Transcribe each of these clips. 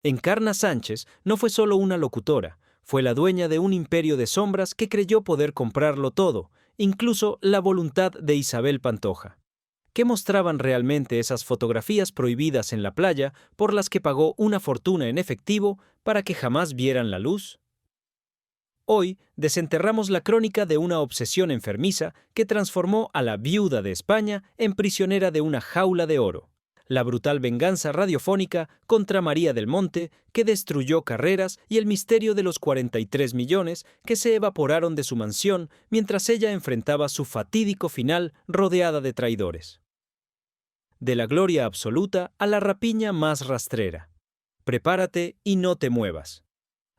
Encarna Sánchez no fue solo una locutora, fue la dueña de un imperio de sombras que creyó poder comprarlo todo, incluso la voluntad de Isabel Pantoja. ¿Qué mostraban realmente esas fotografías prohibidas en la playa por las que pagó una fortuna en efectivo para que jamás vieran la luz? Hoy desenterramos la crónica de una obsesión enfermiza que transformó a la viuda de España en prisionera de una jaula de oro. La brutal venganza radiofónica contra María del Monte, que destruyó carreras, y el misterio de los 43 millones que se evaporaron de su mansión mientras ella enfrentaba su fatídico final rodeada de traidores. De la gloria absoluta a la rapiña más rastrera. Prepárate y no te muevas,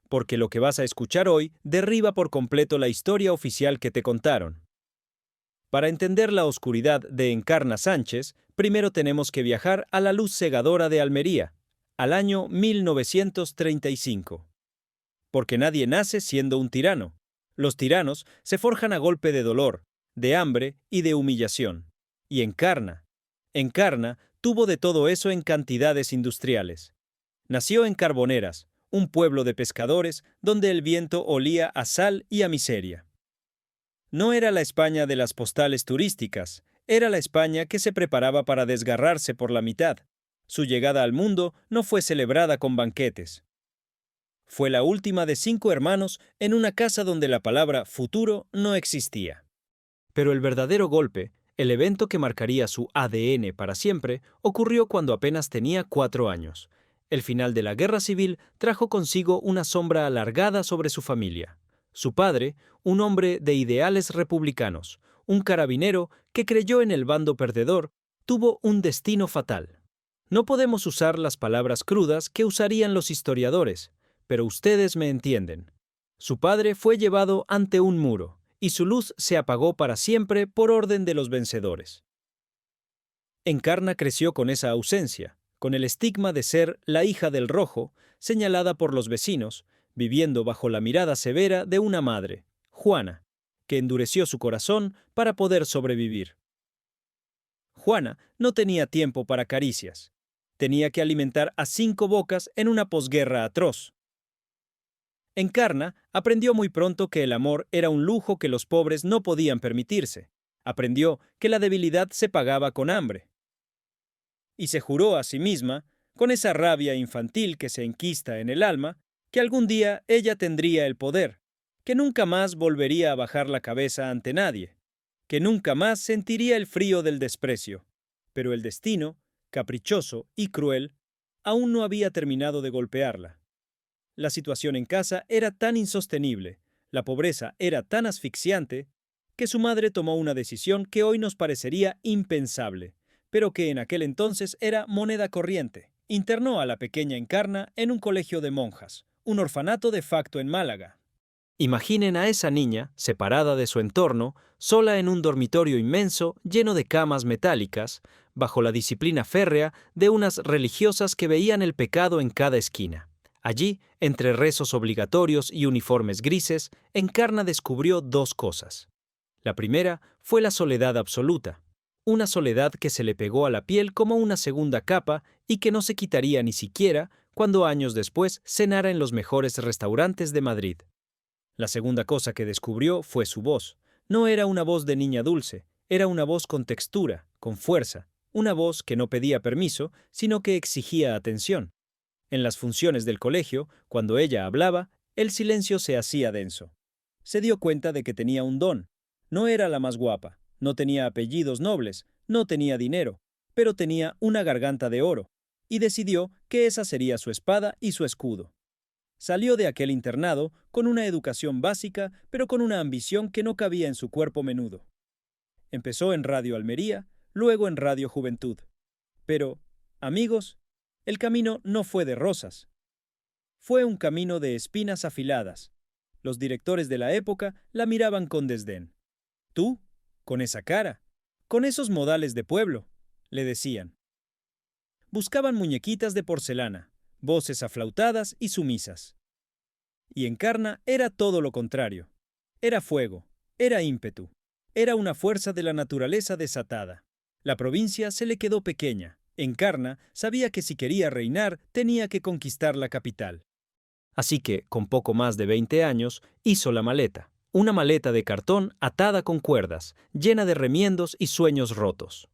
porque lo que vas a escuchar hoy derriba por completo la historia oficial que te contaron. Para entender la oscuridad de Encarna Sánchez, primero tenemos que viajar a la luz cegadora de Almería, al año 1935. Porque nadie nace siendo un tirano. Los tiranos se forjan a golpe de dolor, de hambre y de humillación. Y Encarna tuvo de todo eso en cantidades industriales. Nació en Carboneras, un pueblo de pescadores donde el viento olía a sal y a miseria. No era la España de las postales turísticas, era la España que se preparaba para desgarrarse por la mitad. Su llegada al mundo no fue celebrada con banquetes. Fue la última de 5 hermanos en una casa donde la palabra futuro no existía. Pero el verdadero golpe, el evento que marcaría su ADN para siempre, ocurrió cuando apenas tenía 4 años. El final de la Guerra Civil trajo consigo una sombra alargada sobre su familia. Su padre, un hombre de ideales republicanos, un carabinero que creyó en el bando perdedor, tuvo un destino fatal. No podemos usar las palabras crudas que usarían los historiadores, pero ustedes me entienden. Su padre fue llevado ante un muro, y su luz se apagó para siempre por orden de los vencedores. Encarna creció con esa ausencia, con el estigma de ser la hija del rojo, señalada por los vecinos, viviendo bajo la mirada severa de una madre, Juana, que endureció su corazón para poder sobrevivir. Juana no tenía tiempo para caricias. Tenía que alimentar a 5 bocas en una posguerra atroz. Encarna aprendió muy pronto que el amor era un lujo que los pobres no podían permitirse. Aprendió que la debilidad se pagaba con hambre. Y se juró a sí misma, con esa rabia infantil que se enquista en el alma, que algún día ella tendría el poder, que nunca más volvería a bajar la cabeza ante nadie, que nunca más sentiría el frío del desprecio. Pero el destino, caprichoso y cruel, aún no había terminado de golpearla. La situación en casa era tan insostenible, la pobreza era tan asfixiante, que su madre tomó una decisión que hoy nos parecería impensable, pero que en aquel entonces era moneda corriente. Internó a la pequeña Encarna en un colegio de monjas, un orfanato de facto en Málaga. Imaginen a esa niña, separada de su entorno, sola en un dormitorio inmenso, lleno de camas metálicas, bajo la disciplina férrea de unas religiosas que veían el pecado en cada esquina. Allí, entre rezos obligatorios y uniformes grises, Encarna descubrió 2 cosas. La primera fue la soledad absoluta, una soledad que se le pegó a la piel como una segunda capa y que no se quitaría ni siquiera cuando años después cenara en los mejores restaurantes de Madrid. La segunda cosa que descubrió fue su voz. No era una voz de niña dulce, era una voz con textura, con fuerza, una voz que no pedía permiso, sino que exigía atención. En las funciones del colegio, cuando ella hablaba, el silencio se hacía denso. Se dio cuenta de que tenía un don. No era la más guapa, no tenía apellidos nobles, no tenía dinero, pero tenía una garganta de oro, y decidió que esa sería su espada y su escudo. Salió de aquel internado con una educación básica, pero con una ambición que no cabía en su cuerpo menudo. Empezó en Radio Almería, luego en Radio Juventud. Pero, amigos, el camino no fue de rosas. Fue un camino de espinas afiladas. Los directores de la época la miraban con desdén. «Tú, con esa cara, con esos modales de pueblo», le decían. Buscaban muñequitas de porcelana, voces aflautadas y sumisas. Y Encarna era todo lo contrario. Era fuego, era ímpetu, era una fuerza de la naturaleza desatada. La provincia se le quedó pequeña, Encarna sabía que si quería reinar tenía que conquistar la capital. Así que, con poco más de 20 años, hizo la maleta. Una maleta de cartón atada con cuerdas, llena de remiendos y sueños rotos.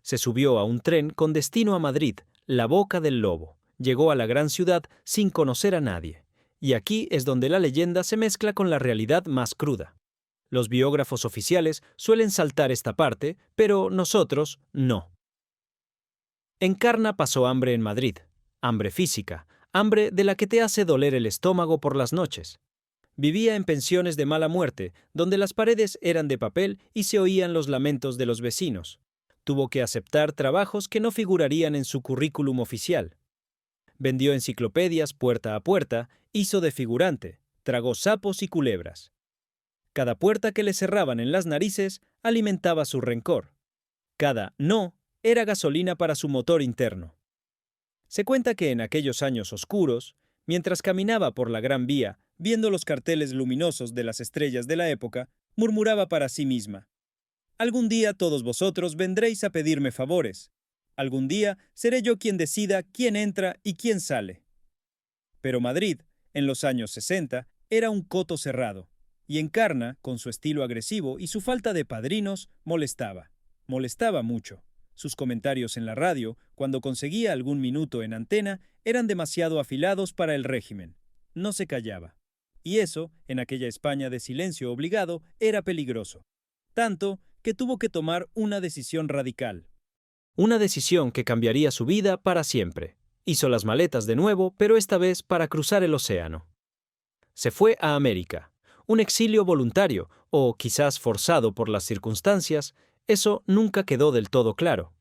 Se subió a un tren con destino a Madrid, la boca del lobo. Llegó a la gran ciudad sin conocer a nadie. Y aquí es donde la leyenda se mezcla con la realidad más cruda. Los biógrafos oficiales suelen saltar esta parte, pero nosotros no. Encarna pasó hambre en Madrid, hambre física, hambre de la que te hace doler el estómago por las noches. Vivía en pensiones de mala muerte, donde las paredes eran de papel y se oían los lamentos de los vecinos. Tuvo que aceptar trabajos que no figurarían en su currículum oficial. Vendió enciclopedias puerta a puerta, hizo de figurante, tragó sapos y culebras. Cada puerta que le cerraban en las narices alimentaba su rencor. Cada no era gasolina para su motor interno. Se cuenta que en aquellos años oscuros, mientras caminaba por la Gran Vía, viendo los carteles luminosos de las estrellas de la época, murmuraba para sí misma: «Algún día todos vosotros vendréis a pedirme favores. Algún día seré yo quien decida quién entra y quién sale». Pero Madrid, en los años 60, era un coto cerrado, y Encarna, con su estilo agresivo y su falta de padrinos, molestaba. Molestaba mucho. Sus comentarios en la radio, cuando conseguía algún minuto en antena, eran demasiado afilados para el régimen. No se callaba. Y eso, en aquella España de silencio obligado, era peligroso. Tanto que tuvo que tomar una decisión radical. Una decisión que cambiaría su vida para siempre. Hizo las maletas de nuevo, pero esta vez para cruzar el océano. Se fue a América. Un exilio voluntario, o quizás forzado por las circunstancias, eso nunca quedó del todo claro.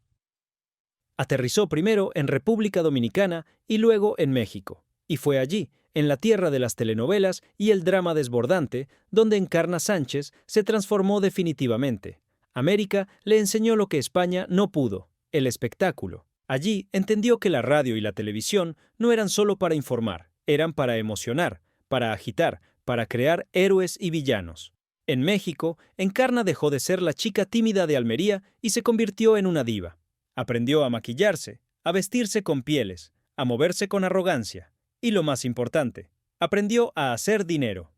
Aterrizó primero en República Dominicana y luego en México, y fue allí, en la tierra de las telenovelas y el drama desbordante, donde Encarna Sánchez se transformó definitivamente. América le enseñó lo que España no pudo, el espectáculo. Allí entendió que la radio y la televisión no eran solo para informar, eran para emocionar, para agitar, para crear héroes y villanos. En México, Encarna dejó de ser la chica tímida de Almería y se convirtió en una diva. Aprendió a maquillarse, a vestirse con pieles, a moverse con arrogancia. Y lo más importante, aprendió a hacer dinero.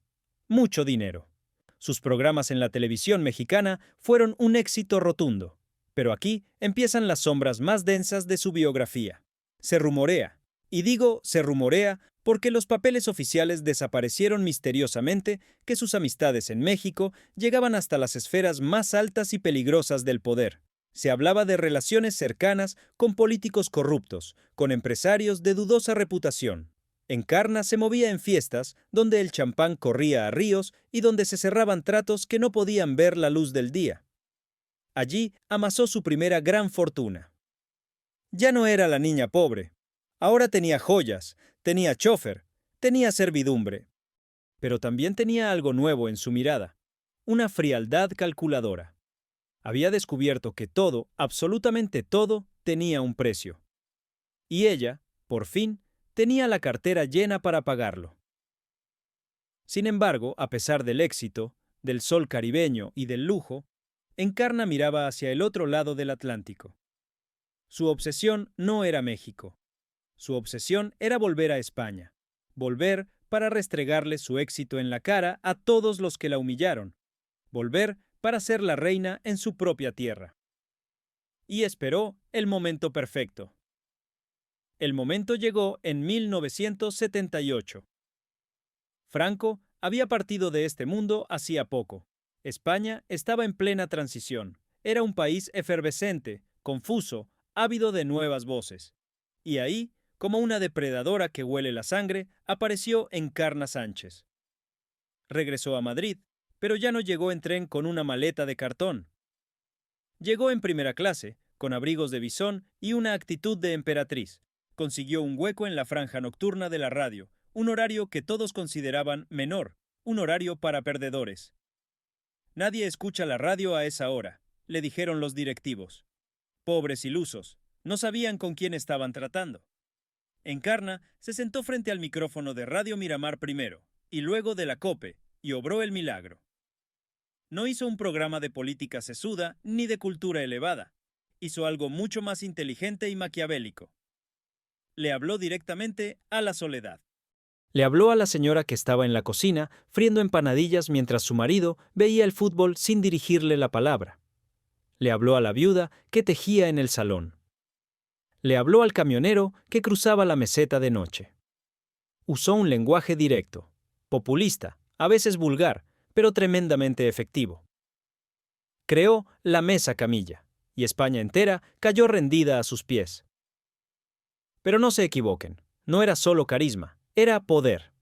Mucho dinero. Sus programas en la televisión mexicana fueron un éxito rotundo. Pero aquí empiezan las sombras más densas de su biografía. Se rumorea, y digo se rumorea porque los papeles oficiales desaparecieron misteriosamente, que sus amistades en México llegaban hasta las esferas más altas y peligrosas del poder. Se hablaba de relaciones cercanas con políticos corruptos, con empresarios de dudosa reputación. Encarna se movía en fiestas donde el champán corría a ríos y donde se cerraban tratos que no podían ver la luz del día. Allí amasó su primera gran fortuna. Ya no era la niña pobre. Ahora tenía joyas, tenía chofer, tenía servidumbre. Pero también tenía algo nuevo en su mirada, una frialdad calculadora. Había descubierto que todo, absolutamente todo, tenía un precio. Y ella, por fin, tenía la cartera llena para pagarlo. Sin embargo, a pesar del éxito, del sol caribeño y del lujo, Encarna miraba hacia el otro lado del Atlántico. Su obsesión no era México. Su obsesión era volver a España. Volver para restregarle su éxito en la cara a todos los que la humillaron. Volver para ser la reina en su propia tierra. Y esperó el momento perfecto. El momento llegó en 1978. Franco había partido de este mundo hacía poco. España estaba en plena transición. Era un país efervescente, confuso, ávido de nuevas voces. Y ahí, como una depredadora que huele la sangre, apareció Encarna Sánchez. Regresó a Madrid, pero ya no llegó en tren con una maleta de cartón. Llegó en primera clase, con abrigos de bisón y una actitud de emperatriz. Consiguió un hueco en la franja nocturna de la radio, un horario que todos consideraban menor, un horario para perdedores. Nadie escucha la radio a esa hora, le dijeron los directivos. Pobres ilusos, no sabían con quién estaban tratando. Encarna se sentó frente al micrófono de Radio Miramar primero, y luego de la COPE, y obró el milagro. No hizo un programa de política sesuda ni de cultura elevada. hizo algo mucho más inteligente y maquiavélico. Le habló directamente a la soledad. Le habló a la señora que estaba en la cocina, friendo empanadillas mientras su marido veía el fútbol sin dirigirle la palabra. Le habló a la viuda que tejía en el salón. Le habló al camionero que cruzaba la meseta de noche. Usó un lenguaje directo, populista, a veces vulgar, pero tremendamente efectivo. Creó la mesa camilla, y España entera cayó rendida a sus pies. Pero no se equivoquen, no era solo carisma, era poder.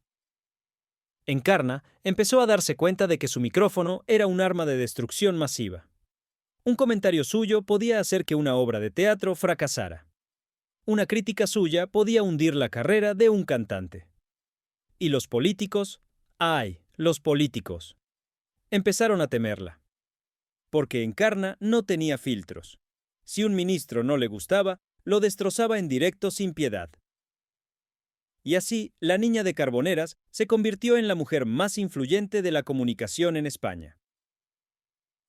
Encarna empezó a darse cuenta de que su micrófono era un arma de destrucción masiva. Un comentario suyo podía hacer que una obra de teatro fracasara. Una crítica suya podía hundir la carrera de un cantante. Y los políticos, ¡ay, los políticos! Empezaron a temerla. Porque Encarna no tenía filtros. Si un ministro no le gustaba, lo destrozaba en directo sin piedad. Y así, la niña de Carboneras se convirtió en la mujer más influyente de la comunicación en España.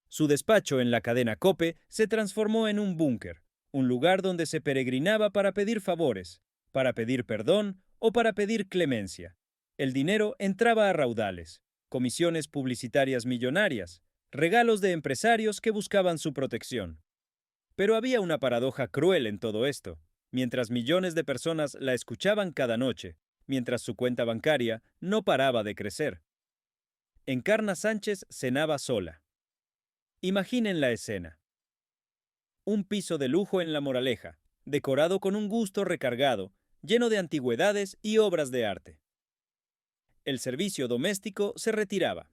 Su despacho en la cadena COPE se transformó en un búnker, un lugar donde se peregrinaba para pedir favores, para pedir perdón o para pedir clemencia. El dinero entraba a raudales, comisiones publicitarias millonarias, regalos de empresarios que buscaban su protección. Pero había una paradoja cruel en todo esto. Mientras millones de personas la escuchaban cada noche, mientras su cuenta bancaria no paraba de crecer. Encarna Sánchez cenaba sola. Imaginen la escena. Un piso de lujo en La Moraleja, decorado con un gusto recargado, lleno de antigüedades y obras de arte. El servicio doméstico se retiraba.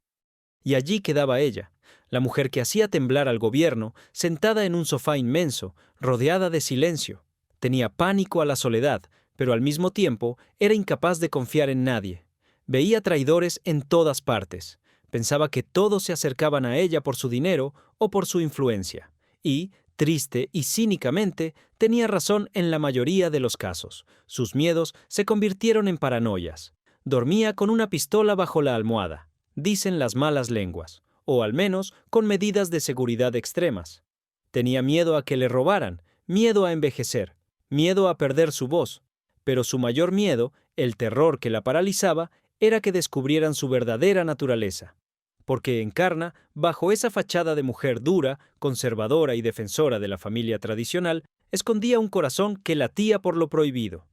Y allí quedaba ella, la mujer que hacía temblar al gobierno, sentada en un sofá inmenso, rodeada de silencio. Tenía pánico a la soledad, pero al mismo tiempo era incapaz de confiar en nadie. Veía traidores en todas partes. Pensaba que todos se acercaban a ella por su dinero o por su influencia. Y, triste y cínicamente, tenía razón en la mayoría de los casos. Sus miedos se convirtieron en paranoias. Dormía con una pistola bajo la almohada, dicen las malas lenguas, o al menos con medidas de seguridad extremas. Tenía miedo a que le robaran, miedo a envejecer, miedo a perder su voz, pero su mayor miedo, el terror que la paralizaba, era que descubrieran su verdadera naturaleza. Porque Encarna, bajo esa fachada de mujer dura, conservadora y defensora de la familia tradicional, escondía un corazón que latía por lo prohibido.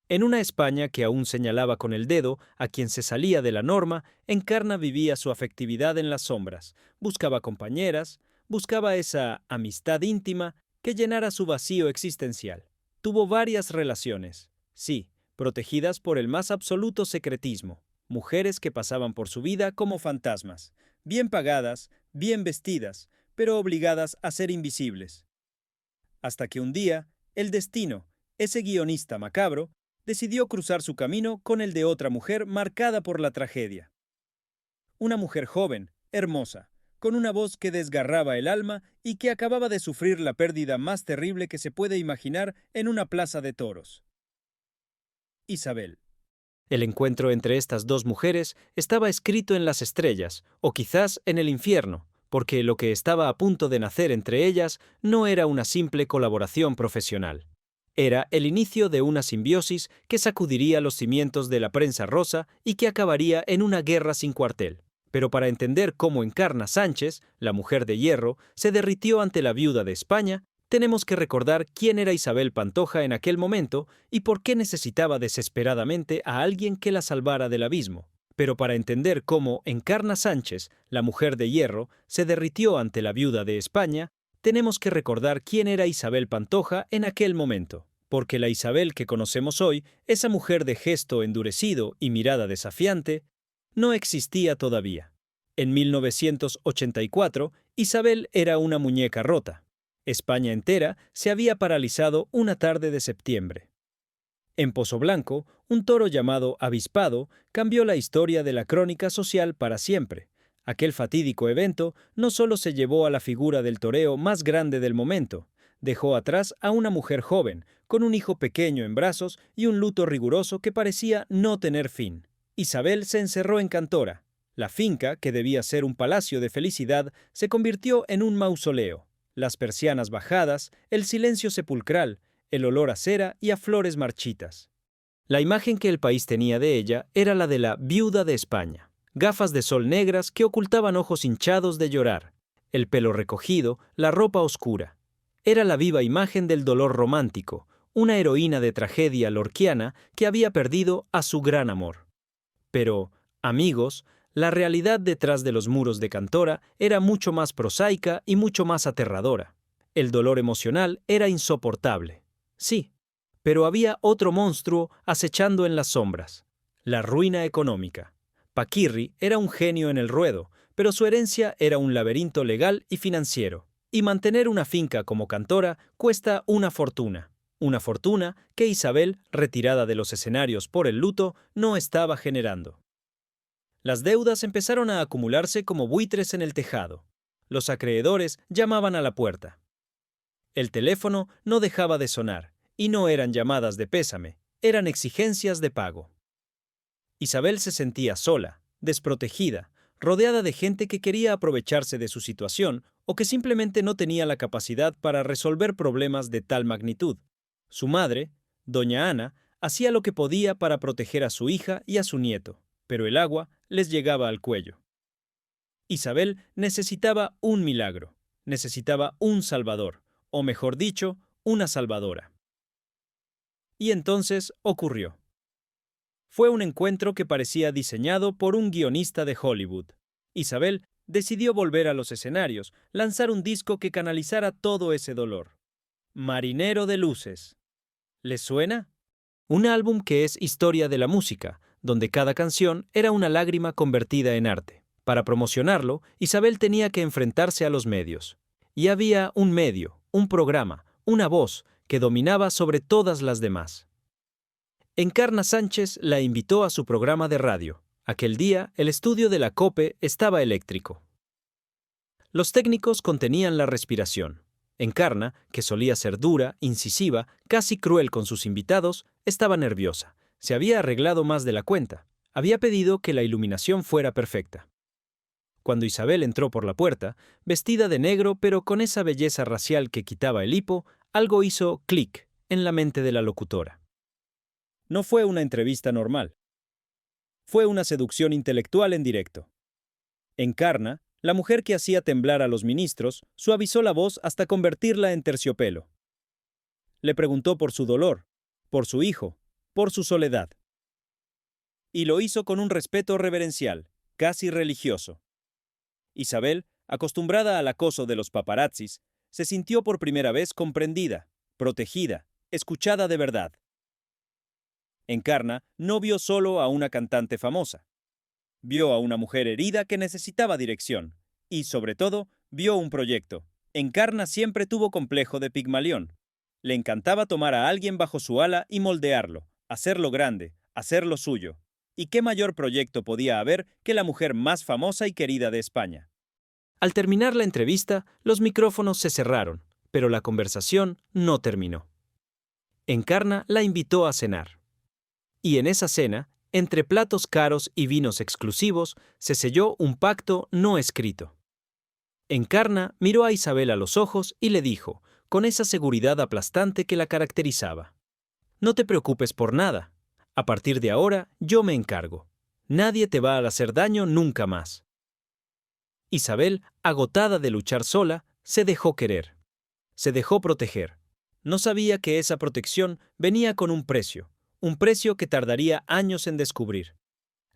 En una España que aún señalaba con el dedo a quien se salía de la norma, Encarna vivía su afectividad en las sombras, buscaba compañeras, buscaba esa amistad íntima que llenara su vacío existencial. Tuvo varias relaciones, sí, protegidas por el más absoluto secretismo. Mujeres que pasaban por su vida como fantasmas, bien pagadas, bien vestidas, pero obligadas a ser invisibles. Hasta que un día, el destino, ese guionista macabro, decidió cruzar su camino con el de otra mujer marcada por la tragedia. Una mujer joven, hermosa, con una voz que desgarraba el alma y que acababa de sufrir la pérdida más terrible que se puede imaginar en una plaza de toros. Isabel. El encuentro entre estas dos mujeres estaba escrito en las estrellas, o quizás en el infierno, porque lo que estaba a punto de nacer entre ellas no era una simple colaboración profesional. Era el inicio de una simbiosis que sacudiría los cimientos de la prensa rosa y que acabaría en una guerra sin cuartel. Pero para entender cómo Encarna Sánchez, la mujer de hierro, se derritió ante la viuda de España, tenemos que recordar quién era Isabel Pantoja en aquel momento y por qué necesitaba desesperadamente a alguien que la salvara del abismo. Pero para entender cómo Encarna Sánchez, la mujer de hierro, se derritió ante la viuda de España, tenemos que recordar quién era Isabel Pantoja en aquel momento. Porque la Isabel que conocemos hoy, esa mujer de gesto endurecido y mirada desafiante, no existía todavía. En 1984, Isabel era una muñeca rota. España entera se había paralizado una tarde de septiembre. En Pozoblanco, un toro llamado Avispado cambió la historia de la crónica social para siempre. Aquel fatídico evento no solo se llevó a la figura del toreo más grande del momento, dejó atrás a una mujer joven, con un hijo pequeño en brazos y un luto riguroso que parecía no tener fin. Isabel se encerró en Cantora. La finca, que debía ser un palacio de felicidad, se convirtió en un mausoleo. las persianas bajadas, el silencio sepulcral, el olor a cera y a flores marchitas. La imagen que el país tenía de ella era la de la viuda de España. Gafas de sol negras que ocultaban ojos hinchados de llorar, el pelo recogido, la ropa oscura. Era la viva imagen del dolor romántico, una heroína de tragedia lorquiana que había perdido a su gran amor. Pero, amigos, la realidad detrás de los muros de Cantora era mucho más prosaica y mucho más aterradora. El dolor emocional era insoportable. Sí, pero había otro monstruo acechando en las sombras: la ruina económica. Paquirri era un genio en el ruedo, pero su herencia era un laberinto legal y financiero. Y mantener una finca como Cantora cuesta una fortuna que Isabel, retirada de los escenarios por el luto, no estaba generando. Las deudas empezaron a acumularse como buitres en el tejado. Los acreedores llamaban a la puerta. El teléfono no dejaba de sonar, y no eran llamadas de pésame, eran exigencias de pago. Isabel se sentía sola, desprotegida, rodeada de gente que quería aprovecharse de su situación o que simplemente no tenía la capacidad para resolver problemas de tal magnitud. Su madre, doña Ana, hacía lo que podía para proteger a su hija y a su nieto, pero el agua les llegaba al cuello. Isabel necesitaba un milagro, necesitaba un salvador, o mejor dicho, una salvadora. Y entonces ocurrió. Fue un encuentro que parecía diseñado por un guionista de Hollywood. Isabel decidió volver a los escenarios, lanzar un disco que canalizara todo ese dolor. Marinero de Luces. ¿Les suena? Un álbum que es historia de la música, donde cada canción era una lágrima convertida en arte. Para promocionarlo, Isabel tenía que enfrentarse a los medios. Y había un medio, un programa, una voz que dominaba sobre todas las demás. Encarna Sánchez la invitó a su programa de radio. Aquel día, el estudio de la COPE estaba eléctrico. Los técnicos contenían la respiración. Encarna, que solía ser dura, incisiva, casi cruel con sus invitados, estaba nerviosa. Se había arreglado más de la cuenta. Había pedido que la iluminación fuera perfecta. Cuando Isabel entró por la puerta, vestida de negro pero con esa belleza racial que quitaba el hipo, algo hizo clic en la mente de la locutora. No fue una entrevista normal. Fue una seducción intelectual en directo. Encarna, la mujer que hacía temblar a los ministros, suavizó la voz hasta convertirla en terciopelo. Le preguntó por su dolor, por su hijo, por su soledad. Y lo hizo con un respeto reverencial, casi religioso. Isabel, acostumbrada al acoso de los paparazzis, se sintió por primera vez comprendida, protegida, escuchada de verdad. Encarna no vio solo a una cantante famosa. Vio a una mujer herida que necesitaba dirección. Y, sobre todo, vio un proyecto. Encarna siempre tuvo complejo de Pigmalión. Le encantaba tomar a alguien bajo su ala y moldearlo, hacerlo grande, hacerlo suyo. ¿Y qué mayor proyecto podía haber que la mujer más famosa y querida de España? Al terminar la entrevista, los micrófonos se cerraron, pero la conversación no terminó. Encarna la invitó a cenar. Y en esa cena, entre platos caros y vinos exclusivos, se selló un pacto no escrito. Encarna miró a Isabel a los ojos y le dijo, con esa seguridad aplastante que la caracterizaba: «No te preocupes por nada. A partir de ahora, yo me encargo. Nadie te va a hacer daño nunca más». Isabel, agotada de luchar sola, se dejó querer. Se dejó proteger. No sabía que esa protección venía con un precio que tardaría años en descubrir.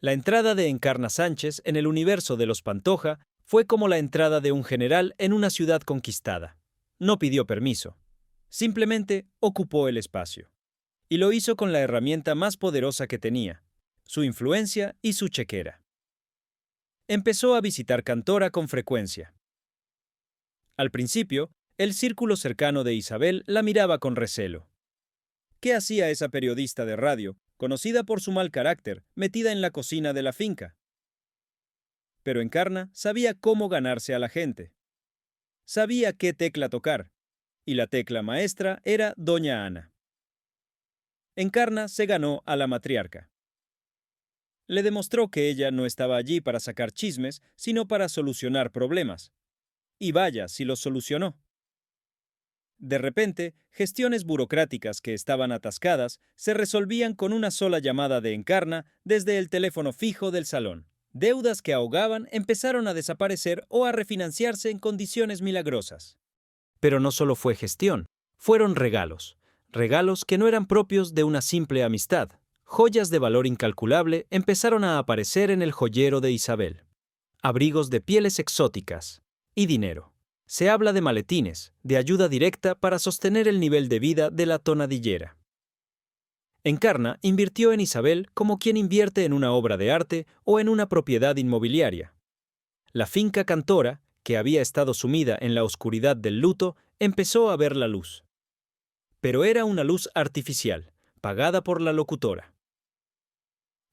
La entrada de Encarna Sánchez en el universo de los Pantoja fue como la entrada de un general en una ciudad conquistada. No pidió permiso. Simplemente ocupó el espacio. Y lo hizo con la herramienta más poderosa que tenía: su influencia y su chequera. Empezó a visitar Cantora con frecuencia. Al principio, el círculo cercano de Isabel la miraba con recelo. ¿Qué hacía esa periodista de radio, conocida por su mal carácter, metida en la cocina de la finca? Pero Encarna sabía cómo ganarse a la gente. Sabía qué tecla tocar, y la tecla maestra era doña Ana. Encarna se ganó a la matriarca. Le demostró que ella no estaba allí para sacar chismes, sino para solucionar problemas. Y vaya, si los solucionó. De repente, gestiones burocráticas que estaban atascadas se resolvían con una sola llamada de Encarna desde el teléfono fijo del salón. Deudas que ahogaban empezaron a desaparecer o a refinanciarse en condiciones milagrosas. Pero no solo fue gestión, fueron regalos. Regalos que no eran propios de una simple amistad. Joyas de valor incalculable empezaron a aparecer en el joyero de Isabel. Abrigos de pieles exóticas y dinero. Se habla de maletines, de ayuda directa para sostener el nivel de vida de la tonadillera. Encarna invirtió en Isabel como quien invierte en una obra de arte o en una propiedad inmobiliaria. La finca cantora, que había estado sumida en la oscuridad del luto, empezó a ver la luz. Pero era una luz artificial, pagada por la locutora.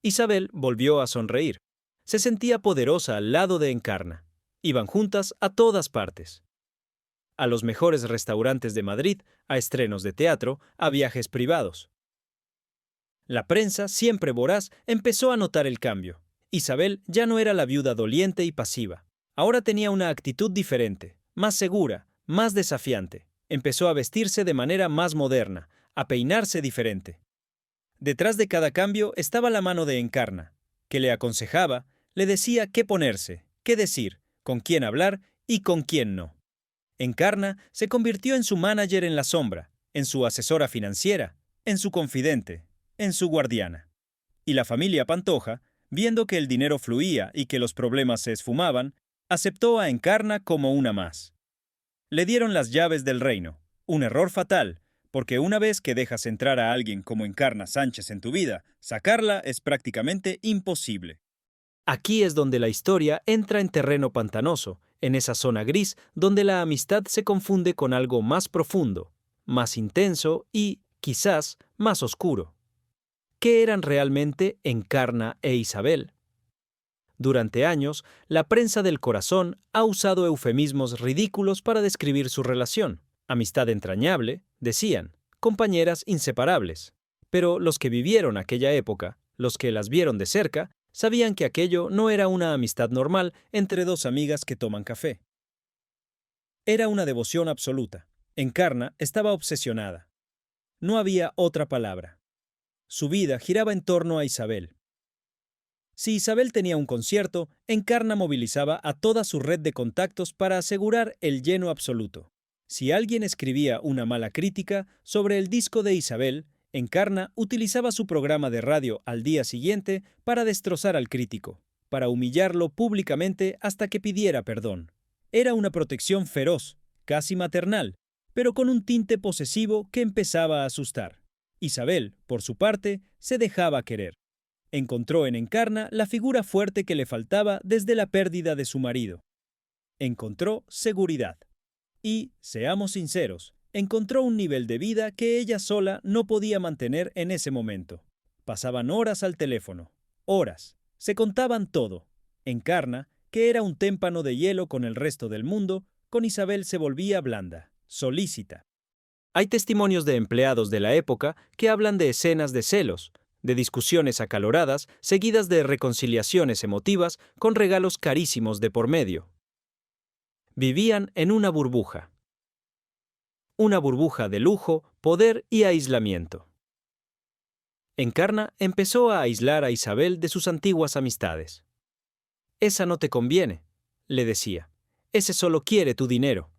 Isabel volvió a sonreír. Se sentía poderosa al lado de Encarna. Iban juntas a todas partes. A los mejores restaurantes de Madrid, a estrenos de teatro, a viajes privados. La prensa, siempre voraz, empezó a notar el cambio. Isabel ya no era la viuda doliente y pasiva. Ahora tenía una actitud diferente, más segura, más desafiante. Empezó a vestirse de manera más moderna, a peinarse diferente. Detrás de cada cambio estaba la mano de Encarna, que le aconsejaba, le decía qué ponerse, qué decir, con quién hablar y con quién no. Encarna se convirtió en su manager en la sombra, en su asesora financiera, en su confidente, en su guardiana. Y la familia Pantoja, viendo que el dinero fluía y que los problemas se esfumaban, aceptó a Encarna como una más. Le dieron las llaves del reino, un error fatal, porque una vez que dejas entrar a alguien como Encarna Sánchez en tu vida, sacarla es prácticamente imposible. Aquí es donde la historia entra en terreno pantanoso, en esa zona gris donde la amistad se confunde con algo más profundo, más intenso y, quizás, más oscuro. ¿Qué eran realmente Encarna e Isabel? Durante años, la prensa del corazón ha usado eufemismos ridículos para describir su relación. Amistad entrañable, decían, compañeras inseparables. Pero los que vivieron aquella época, los que las vieron de cerca, sabían que aquello no era una amistad normal entre dos amigas que toman café. Era una devoción absoluta. Encarna estaba obsesionada. No había otra palabra. Su vida giraba en torno a Isabel. Si Isabel tenía un concierto, Encarna movilizaba a toda su red de contactos para asegurar el lleno absoluto. Si alguien escribía una mala crítica sobre el disco de Isabel, Encarna utilizaba su programa de radio al día siguiente para destrozar al crítico, para humillarlo públicamente hasta que pidiera perdón. Era una protección feroz, casi maternal, pero con un tinte posesivo que empezaba a asustar. Isabel, por su parte, se dejaba querer. Encontró en Encarna la figura fuerte que le faltaba desde la pérdida de su marido. Encontró seguridad. Y, seamos sinceros, encontró un nivel de vida que ella sola no podía mantener en ese momento. Pasaban horas al teléfono. Horas. Se contaban todo. Encarna, que era un témpano de hielo con el resto del mundo, con Isabel se volvía blanda, solícita. Hay testimonios de empleados de la época que hablan de escenas de celos, de discusiones acaloradas, seguidas de reconciliaciones emotivas con regalos carísimos de por medio. Vivían en una burbuja. Una burbuja de lujo, poder y aislamiento. Encarna empezó a aislar a Isabel de sus antiguas amistades. «Esa no te conviene», le decía. «Ese solo quiere tu dinero».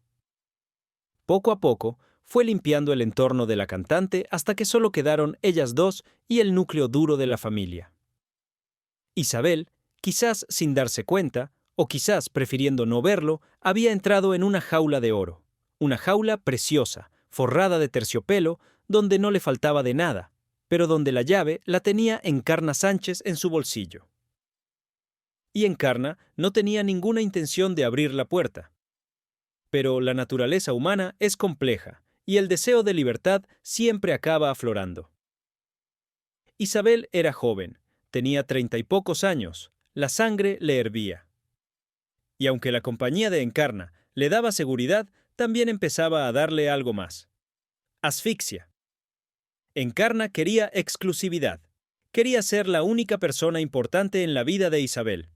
Poco a poco, fue limpiando el entorno de la cantante hasta que solo quedaron ellas dos y el núcleo duro de la familia. Isabel, quizás sin darse cuenta, o quizás prefiriendo no verlo, había entrado en una jaula de oro. Una jaula preciosa, forrada de terciopelo, donde no le faltaba de nada, pero donde la llave la tenía Encarna Sánchez en su bolsillo. Y Encarna no tenía ninguna intención de abrir la puerta. Pero la naturaleza humana es compleja, y el deseo de libertad siempre acaba aflorando. Isabel era joven, tenía 30 y pocos años, la sangre le hervía. Y aunque la compañía de Encarna le daba seguridad, también empezaba a darle algo más. Asfixia. Encarna quería exclusividad. Quería ser la única persona importante en la vida de Isabel.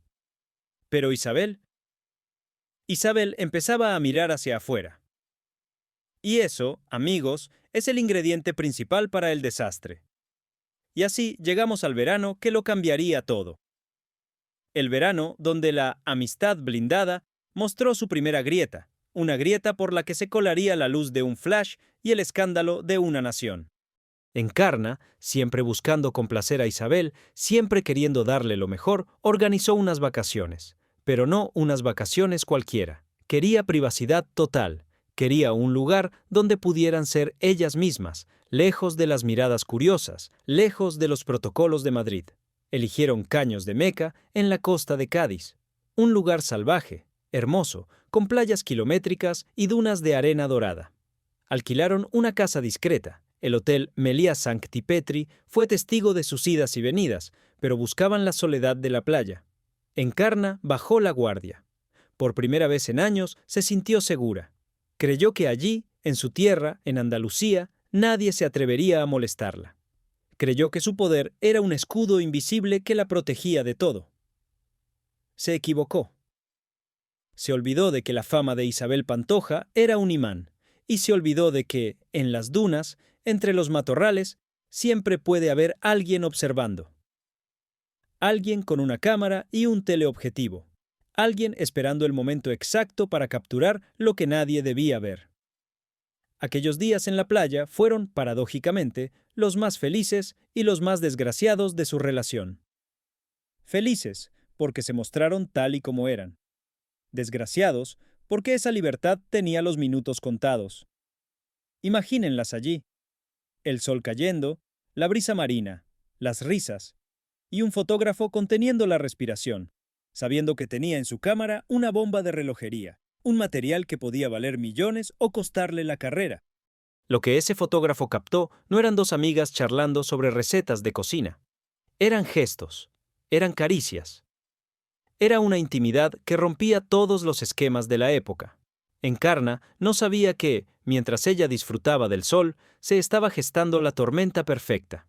Pero Isabel empezaba a mirar hacia afuera. Y eso, amigos, es el ingrediente principal para el desastre. Y así llegamos al verano que lo cambiaría todo. El verano donde la amistad blindada mostró su primera grieta, una grieta por la que se colaría la luz de un flash y el escándalo de una nación. Encarna, siempre buscando complacer a Isabel, siempre queriendo darle lo mejor, organizó unas vacaciones. Pero no unas vacaciones cualquiera. Quería privacidad total. Quería un lugar donde pudieran ser ellas mismas, lejos de las miradas curiosas, lejos de los protocolos de Madrid. Eligieron Caños de Meca, en la costa de Cádiz. Un lugar salvaje, hermoso, con playas kilométricas y dunas de arena dorada. Alquilaron una casa discreta. El hotel Meliá Sancti Petri fue testigo de sus idas y venidas, pero buscaban la soledad de la playa. Encarna bajó la guardia. Por primera vez en años se sintió segura. Creyó que allí, en su tierra, en Andalucía, nadie se atrevería a molestarla. Creyó que su poder era un escudo invisible que la protegía de todo. Se equivocó. Se olvidó de que la fama de Isabel Pantoja era un imán, y se olvidó de que, en las dunas, entre los matorrales, siempre puede haber alguien observando. Alguien con una cámara y un teleobjetivo. Alguien esperando el momento exacto para capturar lo que nadie debía ver. Aquellos días en la playa fueron, paradójicamente, los más felices y los más desgraciados de su relación. Felices, porque se mostraron tal y como eran. Desgraciados, porque esa libertad tenía los minutos contados. Imagínenlas allí. El sol cayendo, la brisa marina, las risas, y un fotógrafo conteniendo la respiración, sabiendo que tenía en su cámara una bomba de relojería, un material que podía valer millones o costarle la carrera. Lo que ese fotógrafo captó no eran dos amigas charlando sobre recetas de cocina. Eran gestos, eran caricias. Era una intimidad que rompía todos los esquemas de la época. Encarna no sabía que, mientras ella disfrutaba del sol, se estaba gestando la tormenta perfecta.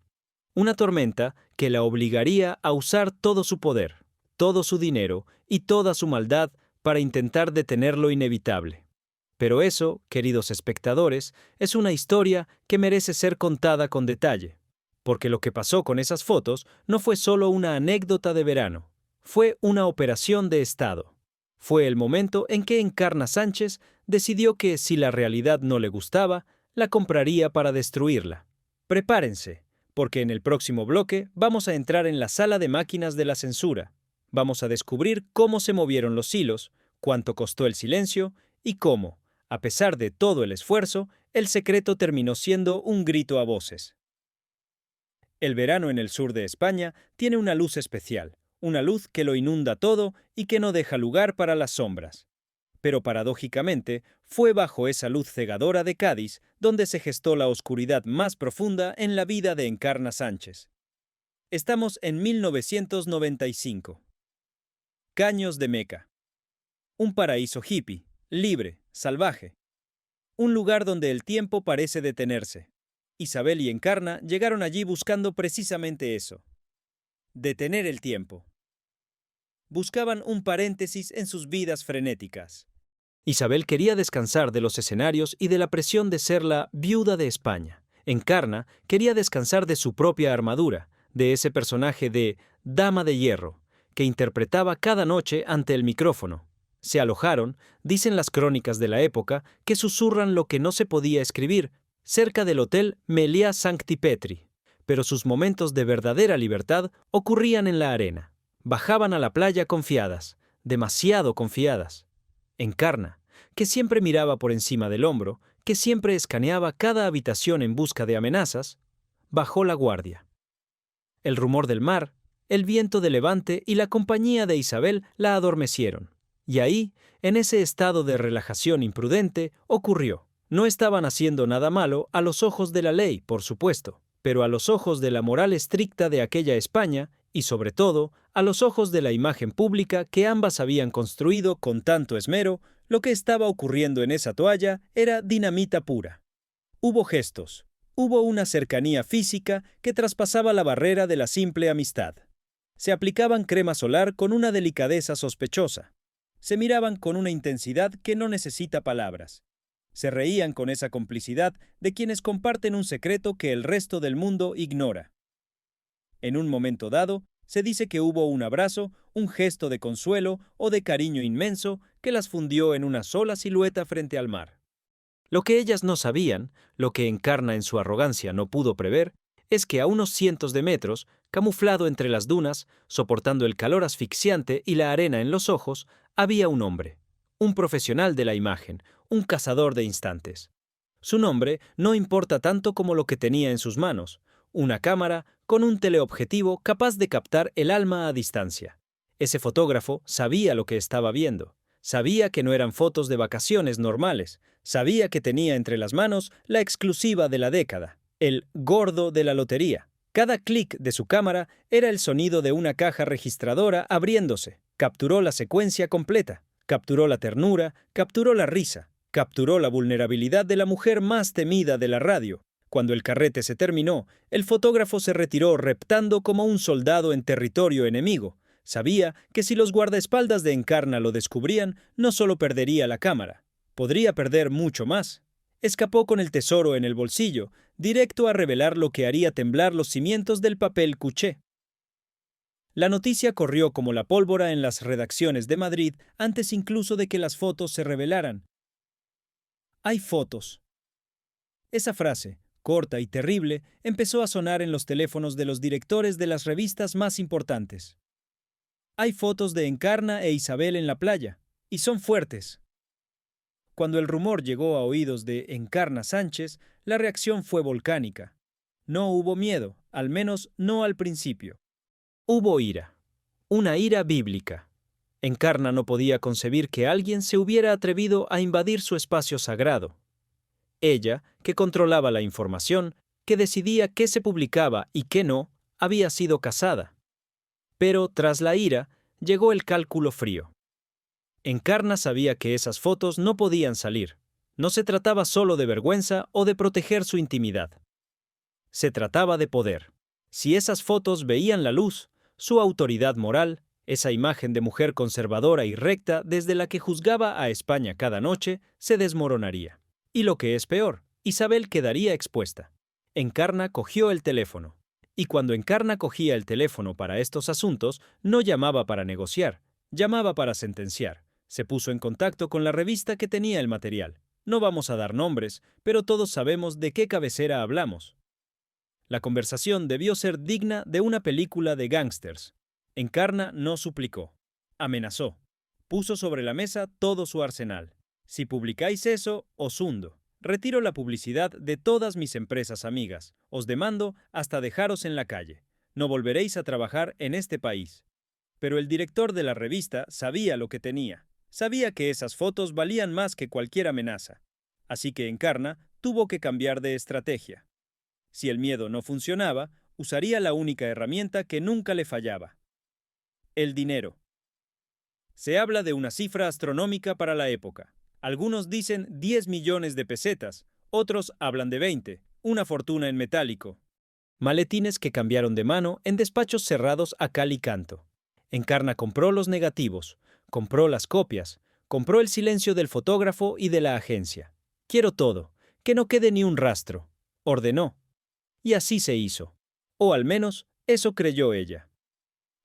Una tormenta que la obligaría a usar todo su poder, todo su dinero y toda su maldad para intentar detener lo inevitable. Pero eso, queridos espectadores, es una historia que merece ser contada con detalle, porque lo que pasó con esas fotos no fue solo una anécdota de verano, fue una operación de Estado. Fue el momento en que Encarna Sánchez decidió que, si la realidad no le gustaba, la compraría para destruirla. Prepárense, porque en el próximo bloque vamos a entrar en la sala de máquinas de la censura. Vamos a descubrir cómo se movieron los hilos, cuánto costó el silencio y cómo, a pesar de todo el esfuerzo, el secreto terminó siendo un grito a voces. El verano en el sur de España tiene una luz especial, una luz que lo inunda todo y que no deja lugar para las sombras. Pero paradójicamente, fue bajo esa luz cegadora de Cádiz donde se gestó la oscuridad más profunda en la vida de Encarna Sánchez. Estamos en 1995. Caños de Meca. Un paraíso hippie, libre, salvaje. Un lugar donde el tiempo parece detenerse. Isabel y Encarna llegaron allí buscando precisamente eso. Detener el tiempo. Buscaban un paréntesis en sus vidas frenéticas. Isabel quería descansar de los escenarios y de la presión de ser la viuda de España. Encarna quería descansar de su propia armadura, de ese personaje de Dama de Hierro, que interpretaba cada noche ante el micrófono. Se alojaron, dicen las crónicas de la época, que susurran lo que no se podía escribir, cerca del hotel Meliá Sancti Petri. Pero sus momentos de verdadera libertad ocurrían en la arena. Bajaban a la playa confiadas, demasiado confiadas. Encarna, que siempre miraba por encima del hombro, que siempre escaneaba cada habitación en busca de amenazas, bajó la guardia. El rumor del mar, el viento de levante y la compañía de Isabel la adormecieron. Y ahí, en ese estado de relajación imprudente, ocurrió. No estaban haciendo nada malo a los ojos de la ley, por supuesto, pero a los ojos de la moral estricta de aquella España y, sobre todo, a los ojos de la imagen pública que ambas habían construido con tanto esmero, lo que estaba ocurriendo en esa toalla era dinamita pura. Hubo gestos, hubo una cercanía física que traspasaba la barrera de la simple amistad. Se aplicaban crema solar con una delicadeza sospechosa. Se miraban con una intensidad que no necesita palabras. Se reían con esa complicidad de quienes comparten un secreto que el resto del mundo ignora. En un momento dado, se dice que hubo un abrazo, un gesto de consuelo o de cariño inmenso que las fundió en una sola silueta frente al mar. Lo que ellas no sabían, lo que Encarna en su arrogancia no pudo prever, es que a unos cientos de metros, camuflado entre las dunas, soportando el calor asfixiante y la arena en los ojos, había un hombre, un profesional de la imagen, un cazador de instantes. Su nombre no importa tanto como lo que tenía en sus manos, una cámara con un teleobjetivo capaz de captar el alma a distancia. Ese fotógrafo sabía lo que estaba viendo, sabía que no eran fotos de vacaciones normales, sabía que tenía entre las manos la exclusiva de la década, el gordo de la lotería. Cada clic de su cámara era el sonido de una caja registradora abriéndose. Capturó la secuencia completa, capturó la ternura, capturó la risa, capturó la vulnerabilidad de la mujer más temida de la radio. Cuando el carrete se terminó, el fotógrafo se retiró reptando como un soldado en territorio enemigo. Sabía que si los guardaespaldas de Encarna lo descubrían, no solo perdería la cámara, podría perder mucho más. Escapó con el tesoro en el bolsillo, directo a revelar lo que haría temblar los cimientos del papel cuché. La noticia corrió como la pólvora en las redacciones de Madrid antes incluso de que las fotos se revelaran. Hay fotos. Esa frase, corta y terrible, empezó a sonar en los teléfonos de los directores de las revistas más importantes. Hay fotos de Encarna e Isabel en la playa, y son fuertes. Cuando el rumor llegó a oídos de Encarna Sánchez, la reacción fue volcánica. No hubo miedo, al menos no al principio. Hubo ira, una ira bíblica. Encarna no podía concebir que alguien se hubiera atrevido a invadir su espacio sagrado. Ella, que controlaba la información, que decidía qué se publicaba y qué no, había sido casada. Pero tras la ira, llegó el cálculo frío. Encarna sabía que esas fotos no podían salir. No se trataba solo de vergüenza o de proteger su intimidad. Se trataba de poder. Si esas fotos veían la luz, su autoridad moral, esa imagen de mujer conservadora y recta desde la que juzgaba a España cada noche, se desmoronaría. Y lo que es peor, Isabel quedaría expuesta. Encarna cogió el teléfono. Y cuando Encarna cogía el teléfono para estos asuntos, no llamaba para negociar, llamaba para sentenciar. Se puso en contacto con la revista que tenía el material. No vamos a dar nombres, pero todos sabemos de qué cabecera hablamos. La conversación debió ser digna de una película de gángsters. Encarna no suplicó. Amenazó. Puso sobre la mesa todo su arsenal. Si publicáis eso, os hundo. Retiro la publicidad de todas mis empresas amigas. Os demando hasta dejaros en la calle. No volveréis a trabajar en este país. Pero el director de la revista sabía lo que tenía. Sabía que esas fotos valían más que cualquier amenaza. Así que Encarna tuvo que cambiar de estrategia. Si el miedo no funcionaba, usaría la única herramienta que nunca le fallaba: el dinero. Se habla de una cifra astronómica para la época. Algunos dicen 10 millones de pesetas, otros hablan de 20, una fortuna en metálico. Maletines que cambiaron de mano en despachos cerrados a cal y canto. Encarna compró los negativos, compró las copias, compró el silencio del fotógrafo y de la agencia. Quiero todo, que no quede ni un rastro, ordenó. Y así se hizo. O al menos, eso creyó ella.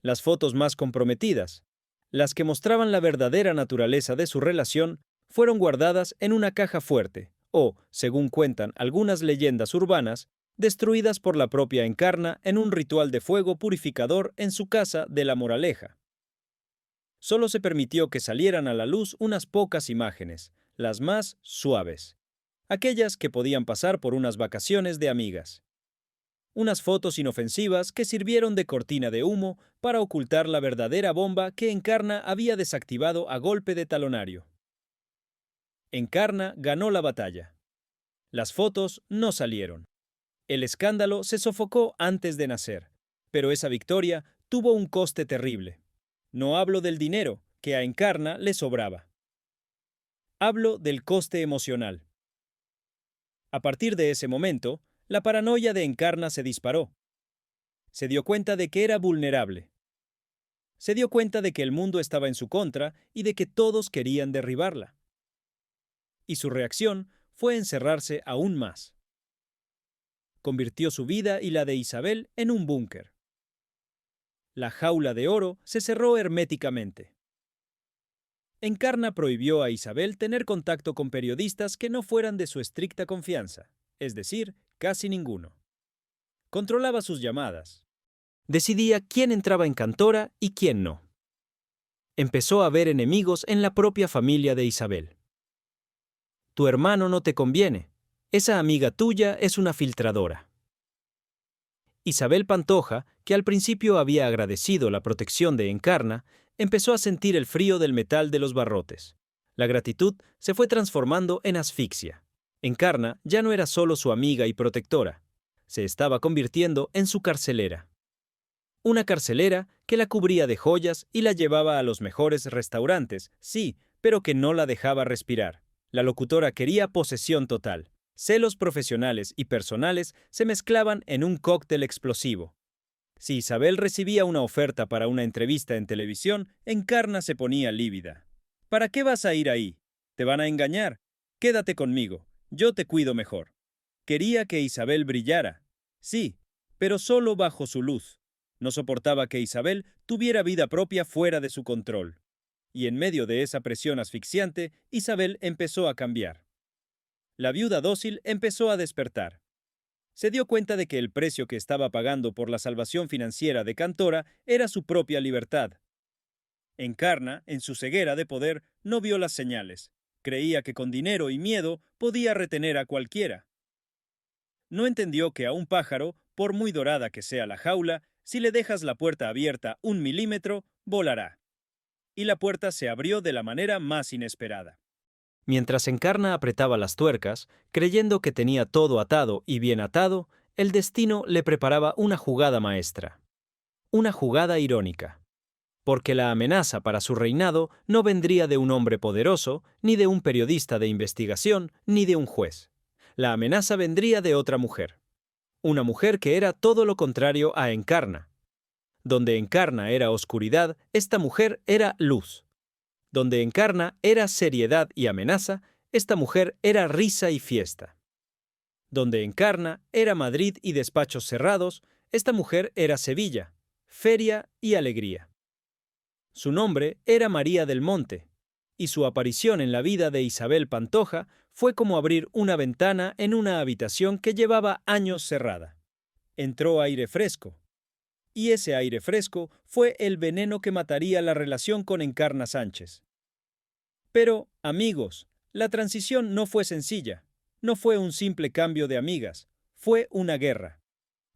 Las fotos más comprometidas, las que mostraban la verdadera naturaleza de su relación, fueron guardadas en una caja fuerte, o, según cuentan algunas leyendas urbanas, destruidas por la propia Encarna en un ritual de fuego purificador en su casa de La Moraleja. Solo se permitió que salieran a la luz unas pocas imágenes, las más suaves, aquellas que podían pasar por unas vacaciones de amigas. Unas fotos inofensivas que sirvieron de cortina de humo para ocultar la verdadera bomba que Encarna había desactivado a golpe de talonario. Encarna ganó la batalla. Las fotos no salieron. El escándalo se sofocó antes de nacer, pero esa victoria tuvo un coste terrible. No hablo del dinero, que a Encarna le sobraba. Hablo del coste emocional. A partir de ese momento, la paranoia de Encarna se disparó. Se dio cuenta de que era vulnerable. Se dio cuenta de que el mundo estaba en su contra y de que todos querían derribarla. Y su reacción fue encerrarse aún más. Convirtió su vida y la de Isabel en un búnker. La jaula de oro se cerró herméticamente. Encarna prohibió a Isabel tener contacto con periodistas que no fueran de su estricta confianza, es decir, casi ninguno. Controlaba sus llamadas. Decidía quién entraba en Cantora y quién no. Empezó a ver enemigos en la propia familia de Isabel. Tu hermano no te conviene. Esa amiga tuya es una filtradora. Isabel Pantoja, que al principio había agradecido la protección de Encarna, empezó a sentir el frío del metal de los barrotes. La gratitud se fue transformando en asfixia. Encarna ya no era solo su amiga y protectora. Se estaba convirtiendo en su carcelera. Una carcelera que la cubría de joyas y la llevaba a los mejores restaurantes, sí, pero que no la dejaba respirar. La locutora quería posesión total. Celos profesionales y personales se mezclaban en un cóctel explosivo. Si Isabel recibía una oferta para una entrevista en televisión, Encarna se ponía lívida. ¿Para qué vas a ir ahí? ¿Te van a engañar? Quédate conmigo, yo te cuido mejor. Quería que Isabel brillara. Sí, pero solo bajo su luz. No soportaba que Isabel tuviera vida propia fuera de su control. Y en medio de esa presión asfixiante, Isabel empezó a cambiar. La viuda dócil empezó a despertar. Se dio cuenta de que el precio que estaba pagando por la salvación financiera de Cantora era su propia libertad. Encarna, en su ceguera de poder, no vio las señales. Creía que con dinero y miedo podía retener a cualquiera. No entendió que a un pájaro, por muy dorada que sea la jaula, si le dejas la puerta abierta 1 milímetro, volará. Y la puerta se abrió de la manera más inesperada. Mientras Encarna apretaba las tuercas, creyendo que tenía todo atado y bien atado, el destino le preparaba una jugada maestra. Una jugada irónica. Porque la amenaza para su reinado no vendría de un hombre poderoso, ni de un periodista de investigación, ni de un juez. La amenaza vendría de otra mujer. Una mujer que era todo lo contrario a Encarna. Donde Encarna era oscuridad, esta mujer era luz. Donde Encarna era seriedad y amenaza, esta mujer era risa y fiesta. Donde Encarna era Madrid y despachos cerrados, esta mujer era Sevilla, feria y alegría. Su nombre era María del Monte, y su aparición en la vida de Isabel Pantoja fue como abrir una ventana en una habitación que llevaba años cerrada. Entró aire fresco. Y ese aire fresco fue el veneno que mataría la relación con Encarna Sánchez. Pero, amigos, la transición no fue sencilla. No fue un simple cambio de amigas. Fue una guerra.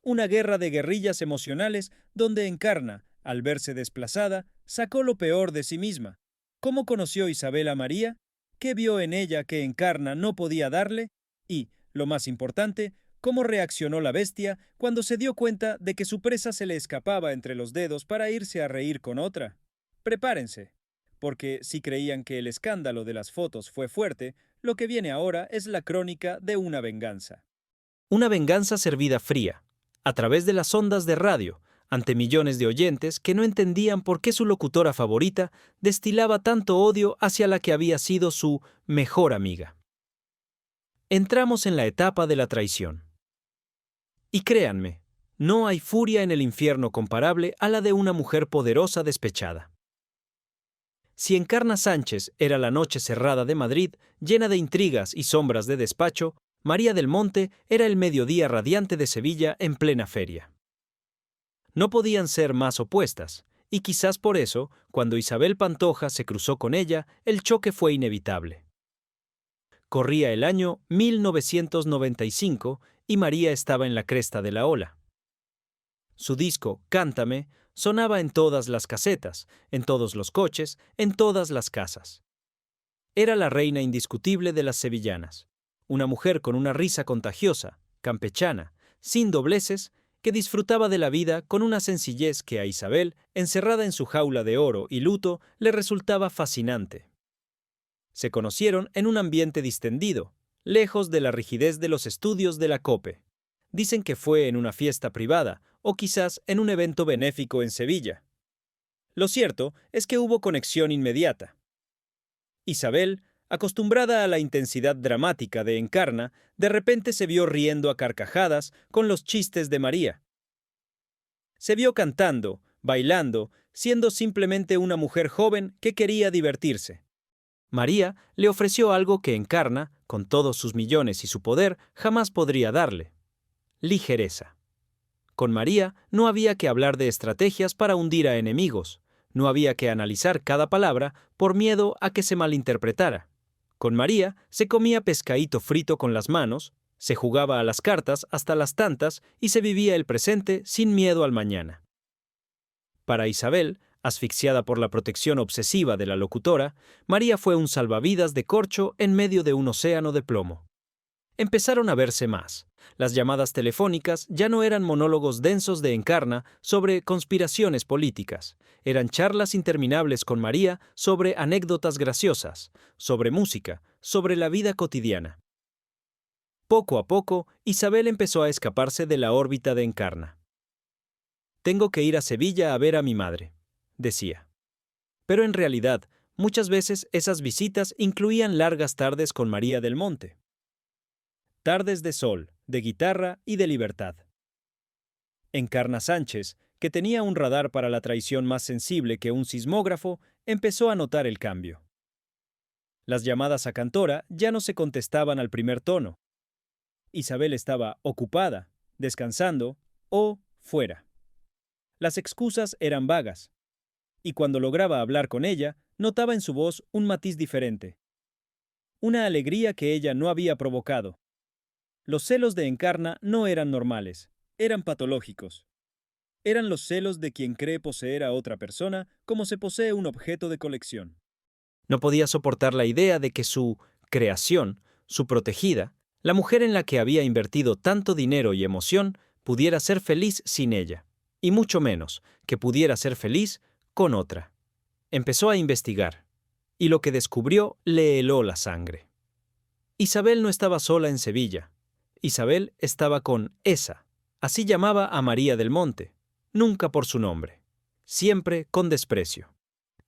Una guerra de guerrillas emocionales donde Encarna, al verse desplazada, sacó lo peor de sí misma. ¿Cómo conoció Isabel a María? ¿Qué vio en ella que Encarna no podía darle? Y, lo más importante, ¿cómo reaccionó la bestia cuando se dio cuenta de que su presa se le escapaba entre los dedos para irse a reír con otra? Prepárense, porque si creían que el escándalo de las fotos fue fuerte, lo que viene ahora es la crónica de una venganza. Una venganza servida fría, a través de las ondas de radio, ante millones de oyentes que no entendían por qué su locutora favorita destilaba tanto odio hacia la que había sido su mejor amiga. Entramos en la etapa de la traición. Y créanme, no hay furia en el infierno comparable a la de una mujer poderosa despechada. Si Encarna Sánchez era la noche cerrada de Madrid, llena de intrigas y sombras de despacho, María del Monte era el mediodía radiante de Sevilla en plena feria. No podían ser más opuestas, y quizás por eso, cuando Isabel Pantoja se cruzó con ella, el choque fue inevitable. Corría el año 1995 y María estaba en la cresta de la ola. Su disco, Cántame, sonaba en todas las casetas, en todos los coches, en todas las casas. Era la reina indiscutible de las sevillanas, una mujer con una risa contagiosa, campechana, sin dobleces, que disfrutaba de la vida con una sencillez que a Isabel, encerrada en su jaula de oro y luto, le resultaba fascinante. Se conocieron en un ambiente distendido, lejos de la rigidez de los estudios de la COPE. Dicen que fue en una fiesta privada, o quizás en un evento benéfico en Sevilla. Lo cierto es que hubo conexión inmediata. Isabel, Acostumbrada a la intensidad dramática de Encarna, de repente se vio riendo a carcajadas con los chistes de María. Se vio cantando, bailando, siendo simplemente una mujer joven que quería divertirse. María le ofreció algo que Encarna, con todos sus millones y su poder, jamás podría darle: ligereza. Con María no había que hablar de estrategias para hundir a enemigos, no había que analizar cada palabra por miedo a que se malinterpretara. Con María se comía pescadito frito con las manos, se jugaba a las cartas hasta las tantas y se vivía el presente sin miedo al mañana. Para Isabel, asfixiada por la protección obsesiva de la locutora, María fue un salvavidas de corcho en medio de un océano de plomo. Empezaron a verse más. Las llamadas telefónicas ya no eran monólogos densos de Encarna sobre conspiraciones políticas. Eran charlas interminables con María sobre anécdotas graciosas, sobre música, sobre la vida cotidiana. Poco a poco, Isabel empezó a escaparse de la órbita de Encarna. «Tengo que ir a Sevilla a ver a mi madre», decía. Pero en realidad, muchas veces esas visitas incluían largas tardes con María del Monte. Tardes de sol, de guitarra y de libertad. Encarna Sánchez, que tenía un radar para la traición más sensible que un sismógrafo, empezó a notar el cambio. Las llamadas a Cantora ya no se contestaban al primer tono. Isabel estaba ocupada, descansando o fuera. Las excusas eran vagas, y cuando lograba hablar con ella, notaba en su voz un matiz diferente. Una alegría que ella no había provocado. Los celos de Encarna no eran normales, eran patológicos. Eran los celos de quien cree poseer a otra persona como se posee un objeto de colección. No podía soportar la idea de que su creación, su protegida, la mujer en la que había invertido tanto dinero y emoción, pudiera ser feliz sin ella, y mucho menos que pudiera ser feliz con otra. Empezó a investigar, y lo que descubrió le heló la sangre. Isabel no estaba sola en Sevilla. Isabel estaba con esa, así llamaba a María del Monte, nunca por su nombre, siempre con desprecio.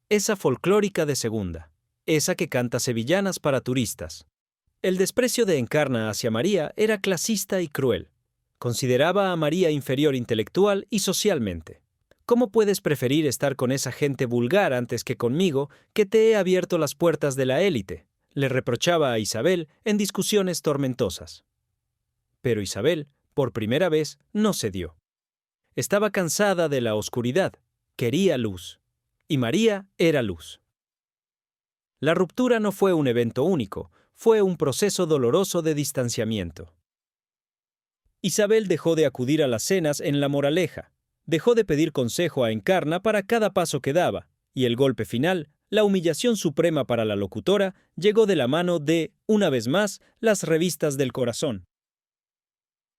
Esa folclórica de segunda, esa que canta sevillanas para turistas. El desprecio de Encarna hacia María era clasista y cruel. Consideraba a María inferior intelectual y socialmente. ¿Cómo puedes preferir estar con esa gente vulgar antes que conmigo, que te he abierto las puertas de la élite?, le reprochaba a Isabel en discusiones tormentosas. Pero Isabel, por primera vez, no cedió. Estaba cansada de la oscuridad, quería luz, y María era luz. La ruptura no fue un evento único, fue un proceso doloroso de distanciamiento. Isabel dejó de acudir a las cenas en La Moraleja, dejó de pedir consejo a Encarna para cada paso que daba, y el golpe final, la humillación suprema para la locutora, llegó de la mano de, una vez más, las revistas del corazón.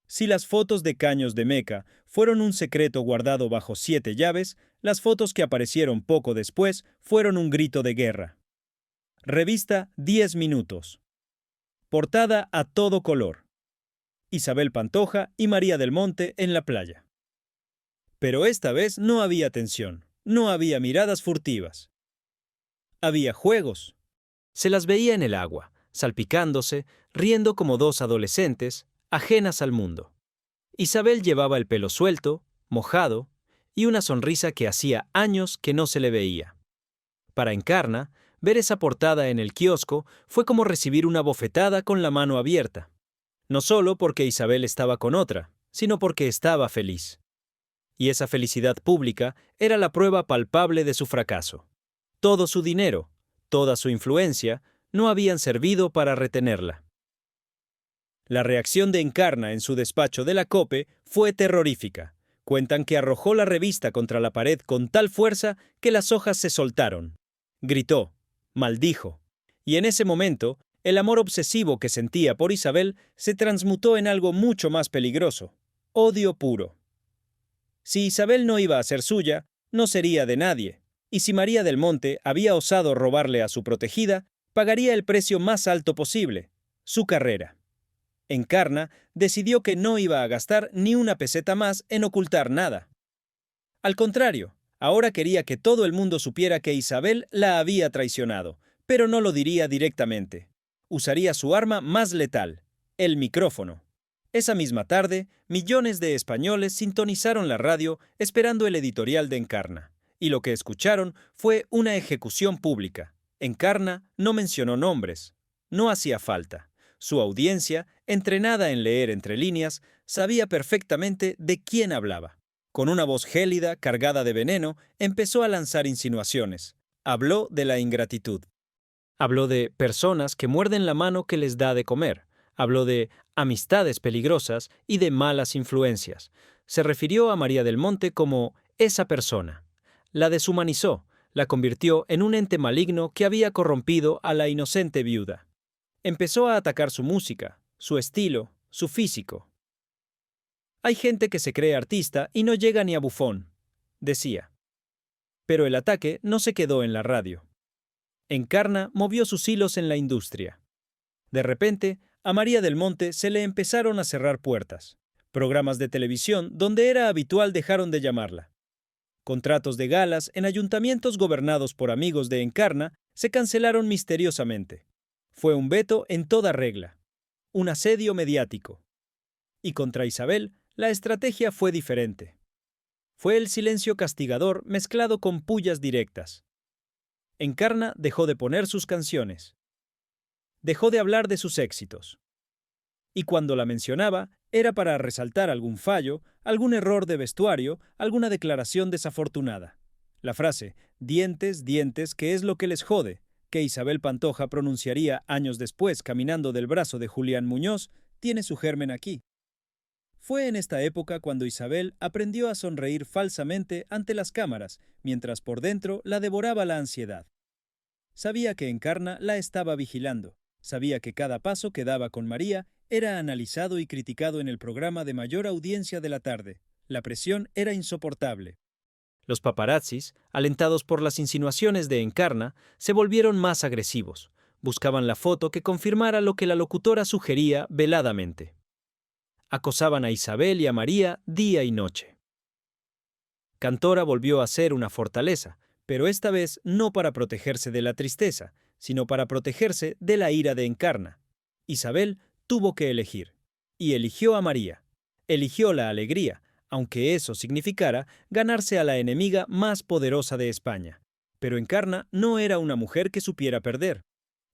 Si las fotos de Caños de Meca fueron un secreto guardado bajo 7 llaves, las fotos que aparecieron poco después fueron un grito de guerra. Revista 10 minutos. Portada a todo color. Isabel Pantoja y María del Monte en la playa. Pero esta vez no había tensión, no había miradas furtivas. Había juegos. Se las veía en el agua, salpicándose, riendo como dos adolescentes, ajenas al mundo. Isabel llevaba el pelo suelto, mojado, y una sonrisa que hacía años que no se le veía. Para Encarna, ver esa portada en el kiosco fue como recibir una bofetada con la mano abierta. No solo porque Isabel estaba con otra, sino porque estaba feliz. Y esa felicidad pública era la prueba palpable de su fracaso. Todo su dinero, toda su influencia, no habían servido para retenerla. La reacción de Encarna en su despacho de la COPE fue terrorífica. Cuentan que arrojó la revista contra la pared con tal fuerza que las hojas se soltaron. Gritó, maldijo. Y en ese momento, el amor obsesivo que sentía por Isabel se transmutó en algo mucho más peligroso: odio puro. Si Isabel no iba a ser suya, no sería de nadie. Y si María del Monte había osado robarle a su protegida, pagaría el precio más alto posible: su carrera. Encarna decidió que no iba a gastar ni una peseta más en ocultar nada. Al contrario, ahora quería que todo el mundo supiera que Isabel la había traicionado, pero no lo diría directamente. Usaría su arma más letal, el micrófono. Esa misma tarde, millones de españoles sintonizaron la radio esperando el editorial de Encarna, y lo que escucharon fue una ejecución pública. Encarna no mencionó nombres. No hacía falta. Su audiencia, entrenada en leer entre líneas, sabía perfectamente de quién hablaba. Con una voz gélida, cargada de veneno, empezó a lanzar insinuaciones. Habló de la ingratitud. Habló de personas que muerden la mano que les da de comer. Habló de amistades peligrosas y de malas influencias. Se refirió a María del Monte como esa persona. La deshumanizó, la convirtió en un ente maligno que había corrompido a la inocente viuda. Empezó a atacar su música, su estilo, su físico. Hay gente que se cree artista y no llega ni a bufón, decía. Pero el ataque no se quedó en la radio. Encarna movió sus hilos en la industria. De repente, a María del Monte se le empezaron a cerrar puertas. Programas de televisión donde era habitual dejaron de llamarla. Contratos de galas en ayuntamientos gobernados por amigos de Encarna se cancelaron misteriosamente. Fue un veto en toda regla. Un asedio mediático. Y contra Isabel, la estrategia fue diferente. Fue el silencio castigador mezclado con pullas directas. Encarna dejó de poner sus canciones. Dejó de hablar de sus éxitos. Y cuando la mencionaba, era para resaltar algún fallo, algún error de vestuario, alguna declaración desafortunada. La frase, dientes, dientes, que es lo que les jode, que Isabel Pantoja pronunciaría años después caminando del brazo de Julián Muñoz, tiene su germen aquí. Fue en esta época cuando Isabel aprendió a sonreír falsamente ante las cámaras, mientras por dentro la devoraba la ansiedad. Sabía que Encarna la estaba vigilando. Sabía que cada paso que daba con María era analizado y criticado en el programa de mayor audiencia de la tarde. La presión era insoportable. Los paparazzis, alentados por las insinuaciones de Encarna, se volvieron más agresivos. Buscaban la foto que confirmara lo que la locutora sugería veladamente. Acosaban a Isabel y a María día y noche. Cantora volvió a ser una fortaleza, pero esta vez no para protegerse de la tristeza, sino para protegerse de la ira de Encarna. Isabel tuvo que elegir, y eligió a María. Eligió la alegría, aunque eso significara ganarse a la enemiga más poderosa de España. Pero Encarna no era una mujer que supiera perder.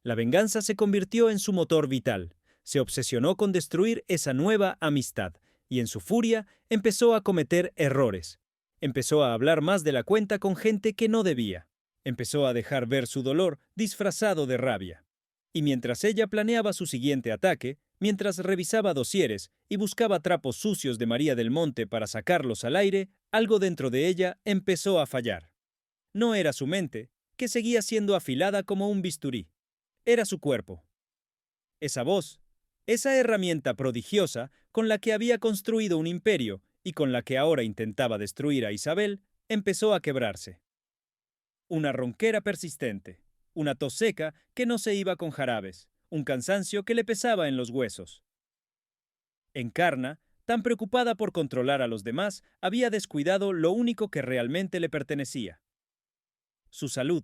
La venganza se convirtió en su motor vital. Se obsesionó con destruir esa nueva amistad, y en su furia empezó a cometer errores. Empezó a hablar más de la cuenta con gente que no debía. Empezó a dejar ver su dolor disfrazado de rabia. Y mientras ella planeaba su siguiente ataque, mientras revisaba dosieres y buscaba trapos sucios de María del Monte para sacarlos al aire, algo dentro de ella empezó a fallar. No era su mente, que seguía siendo afilada como un bisturí. Era su cuerpo. Esa voz, esa herramienta prodigiosa con la que había construido un imperio y con la que ahora intentaba destruir a Isabel, empezó a quebrarse. Una ronquera persistente, una tos seca que no se iba con jarabes, un cansancio que le pesaba en los huesos. Encarna, tan preocupada por controlar a los demás, había descuidado lo único que realmente le pertenecía: su salud.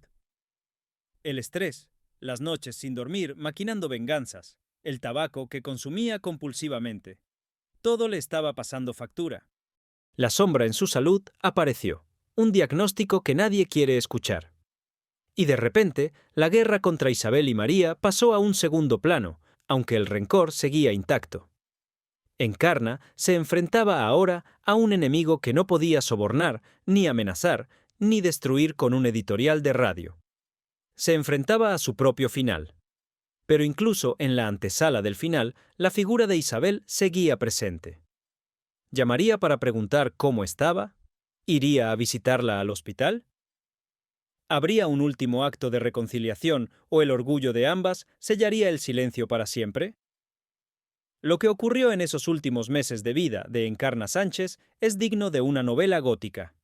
El estrés, las noches sin dormir maquinando venganzas, el tabaco que consumía compulsivamente. Todo le estaba pasando factura. La sombra en su salud apareció, un diagnóstico que nadie quiere escuchar. Y de repente, la guerra contra Isabel y María pasó a un segundo plano, aunque el rencor seguía intacto. Encarna se enfrentaba ahora a un enemigo que no podía sobornar, ni amenazar, ni destruir con un editorial de radio. Se enfrentaba a su propio final. Pero incluso en la antesala del final, la figura de Isabel seguía presente. ¿Llamaría para preguntar cómo estaba? ¿Iría a visitarla al hospital? ¿Habría un último acto de reconciliación o el orgullo de ambas sellaría el silencio para siempre? Lo que ocurrió en esos últimos meses de vida de Encarna Sánchez es digno de una novela gótica.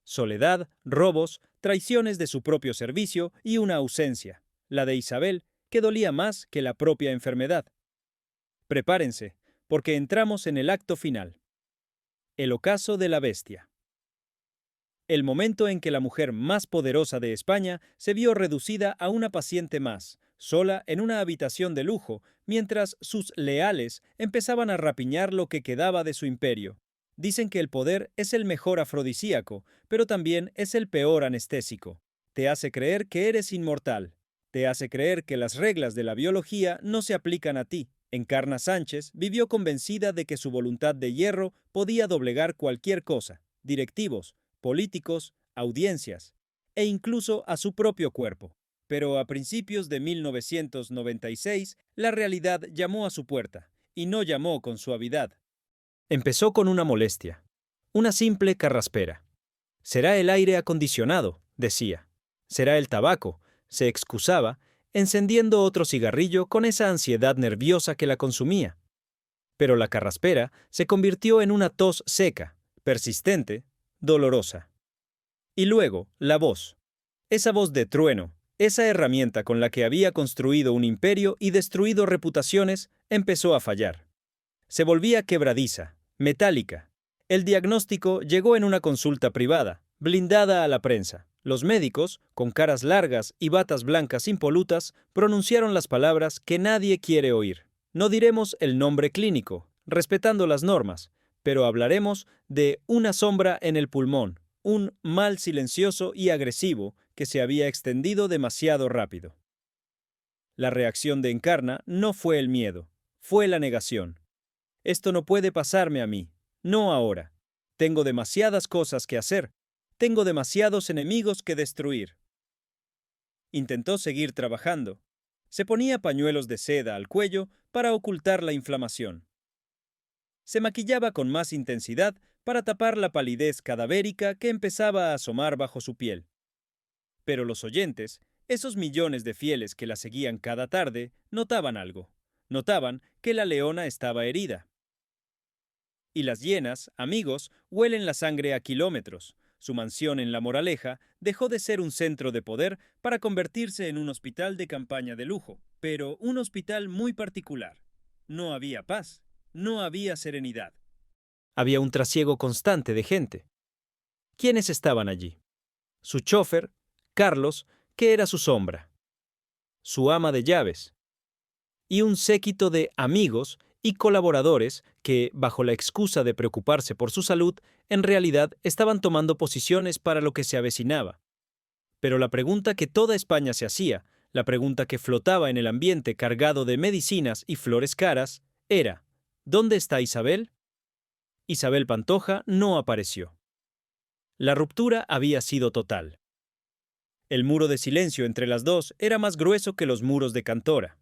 Soledad, robos, traiciones de su propio servicio y una ausencia, la de Isabel, que dolía más que la propia enfermedad. Prepárense, porque entramos en el acto final. El ocaso de la bestia. El momento en que la mujer más poderosa de España se vio reducida a una paciente más, sola en una habitación de lujo, mientras sus leales empezaban a rapiñar lo que quedaba de su imperio. Dicen que el poder es el mejor afrodisíaco, pero también es el peor anestésico. Te hace creer que eres inmortal. Te hace creer que las reglas de la biología no se aplican a ti. Encarna Sánchez vivió convencida de que su voluntad de hierro podía doblegar cualquier cosa, directivos, políticos, audiencias, e incluso a su propio cuerpo. Pero a principios de 1996, la realidad llamó a su puerta, y no llamó con suavidad. Empezó con una molestia, una simple carraspera. Será el aire acondicionado, decía. Será el tabaco, se excusaba, encendiendo otro cigarrillo con esa ansiedad nerviosa que la consumía. Pero la carraspera se convirtió en una tos seca, persistente, dolorosa. Y luego, la voz. Esa voz de trueno, esa herramienta con la que había construido un imperio y destruido reputaciones, empezó a fallar. Se volvía quebradiza, metálica. El diagnóstico llegó en una consulta privada, blindada a la prensa. Los médicos, con caras largas y batas blancas impolutas, pronunciaron las palabras que nadie quiere oír. No diremos el nombre clínico, respetando las normas, pero hablaremos de una sombra en el pulmón, un mal silencioso y agresivo que se había extendido demasiado rápido. La reacción de Encarna no fue el miedo, fue la negación. Esto no puede pasarme a mí, no ahora. Tengo demasiadas cosas que hacer, tengo demasiados enemigos que destruir. Intentó seguir trabajando. Se ponía pañuelos de seda al cuello para ocultar la inflamación. Se maquillaba con más intensidad para tapar la palidez cadavérica que empezaba a asomar bajo su piel. Pero los oyentes, esos millones de fieles que la seguían cada tarde, notaban algo. Notaban que la leona estaba herida. Y las hienas, amigos, huelen la sangre a kilómetros. Su mansión en La Moraleja dejó de ser un centro de poder para convertirse en un hospital de campaña de lujo, pero un hospital muy particular. No había paz, no había serenidad. Había un trasiego constante de gente. ¿Quiénes estaban allí? Su chofer, Carlos, que era su sombra. Su ama de llaves. Y un séquito de amigos y colaboradores que, bajo la excusa de preocuparse por su salud, en realidad estaban tomando posiciones para lo que se avecinaba. Pero la pregunta que toda España se hacía, la pregunta que flotaba en el ambiente cargado de medicinas y flores caras, era: ¿dónde está Isabel? Isabel Pantoja no apareció. La ruptura había sido total. El muro de silencio entre las dos era más grueso que los muros de Cantora.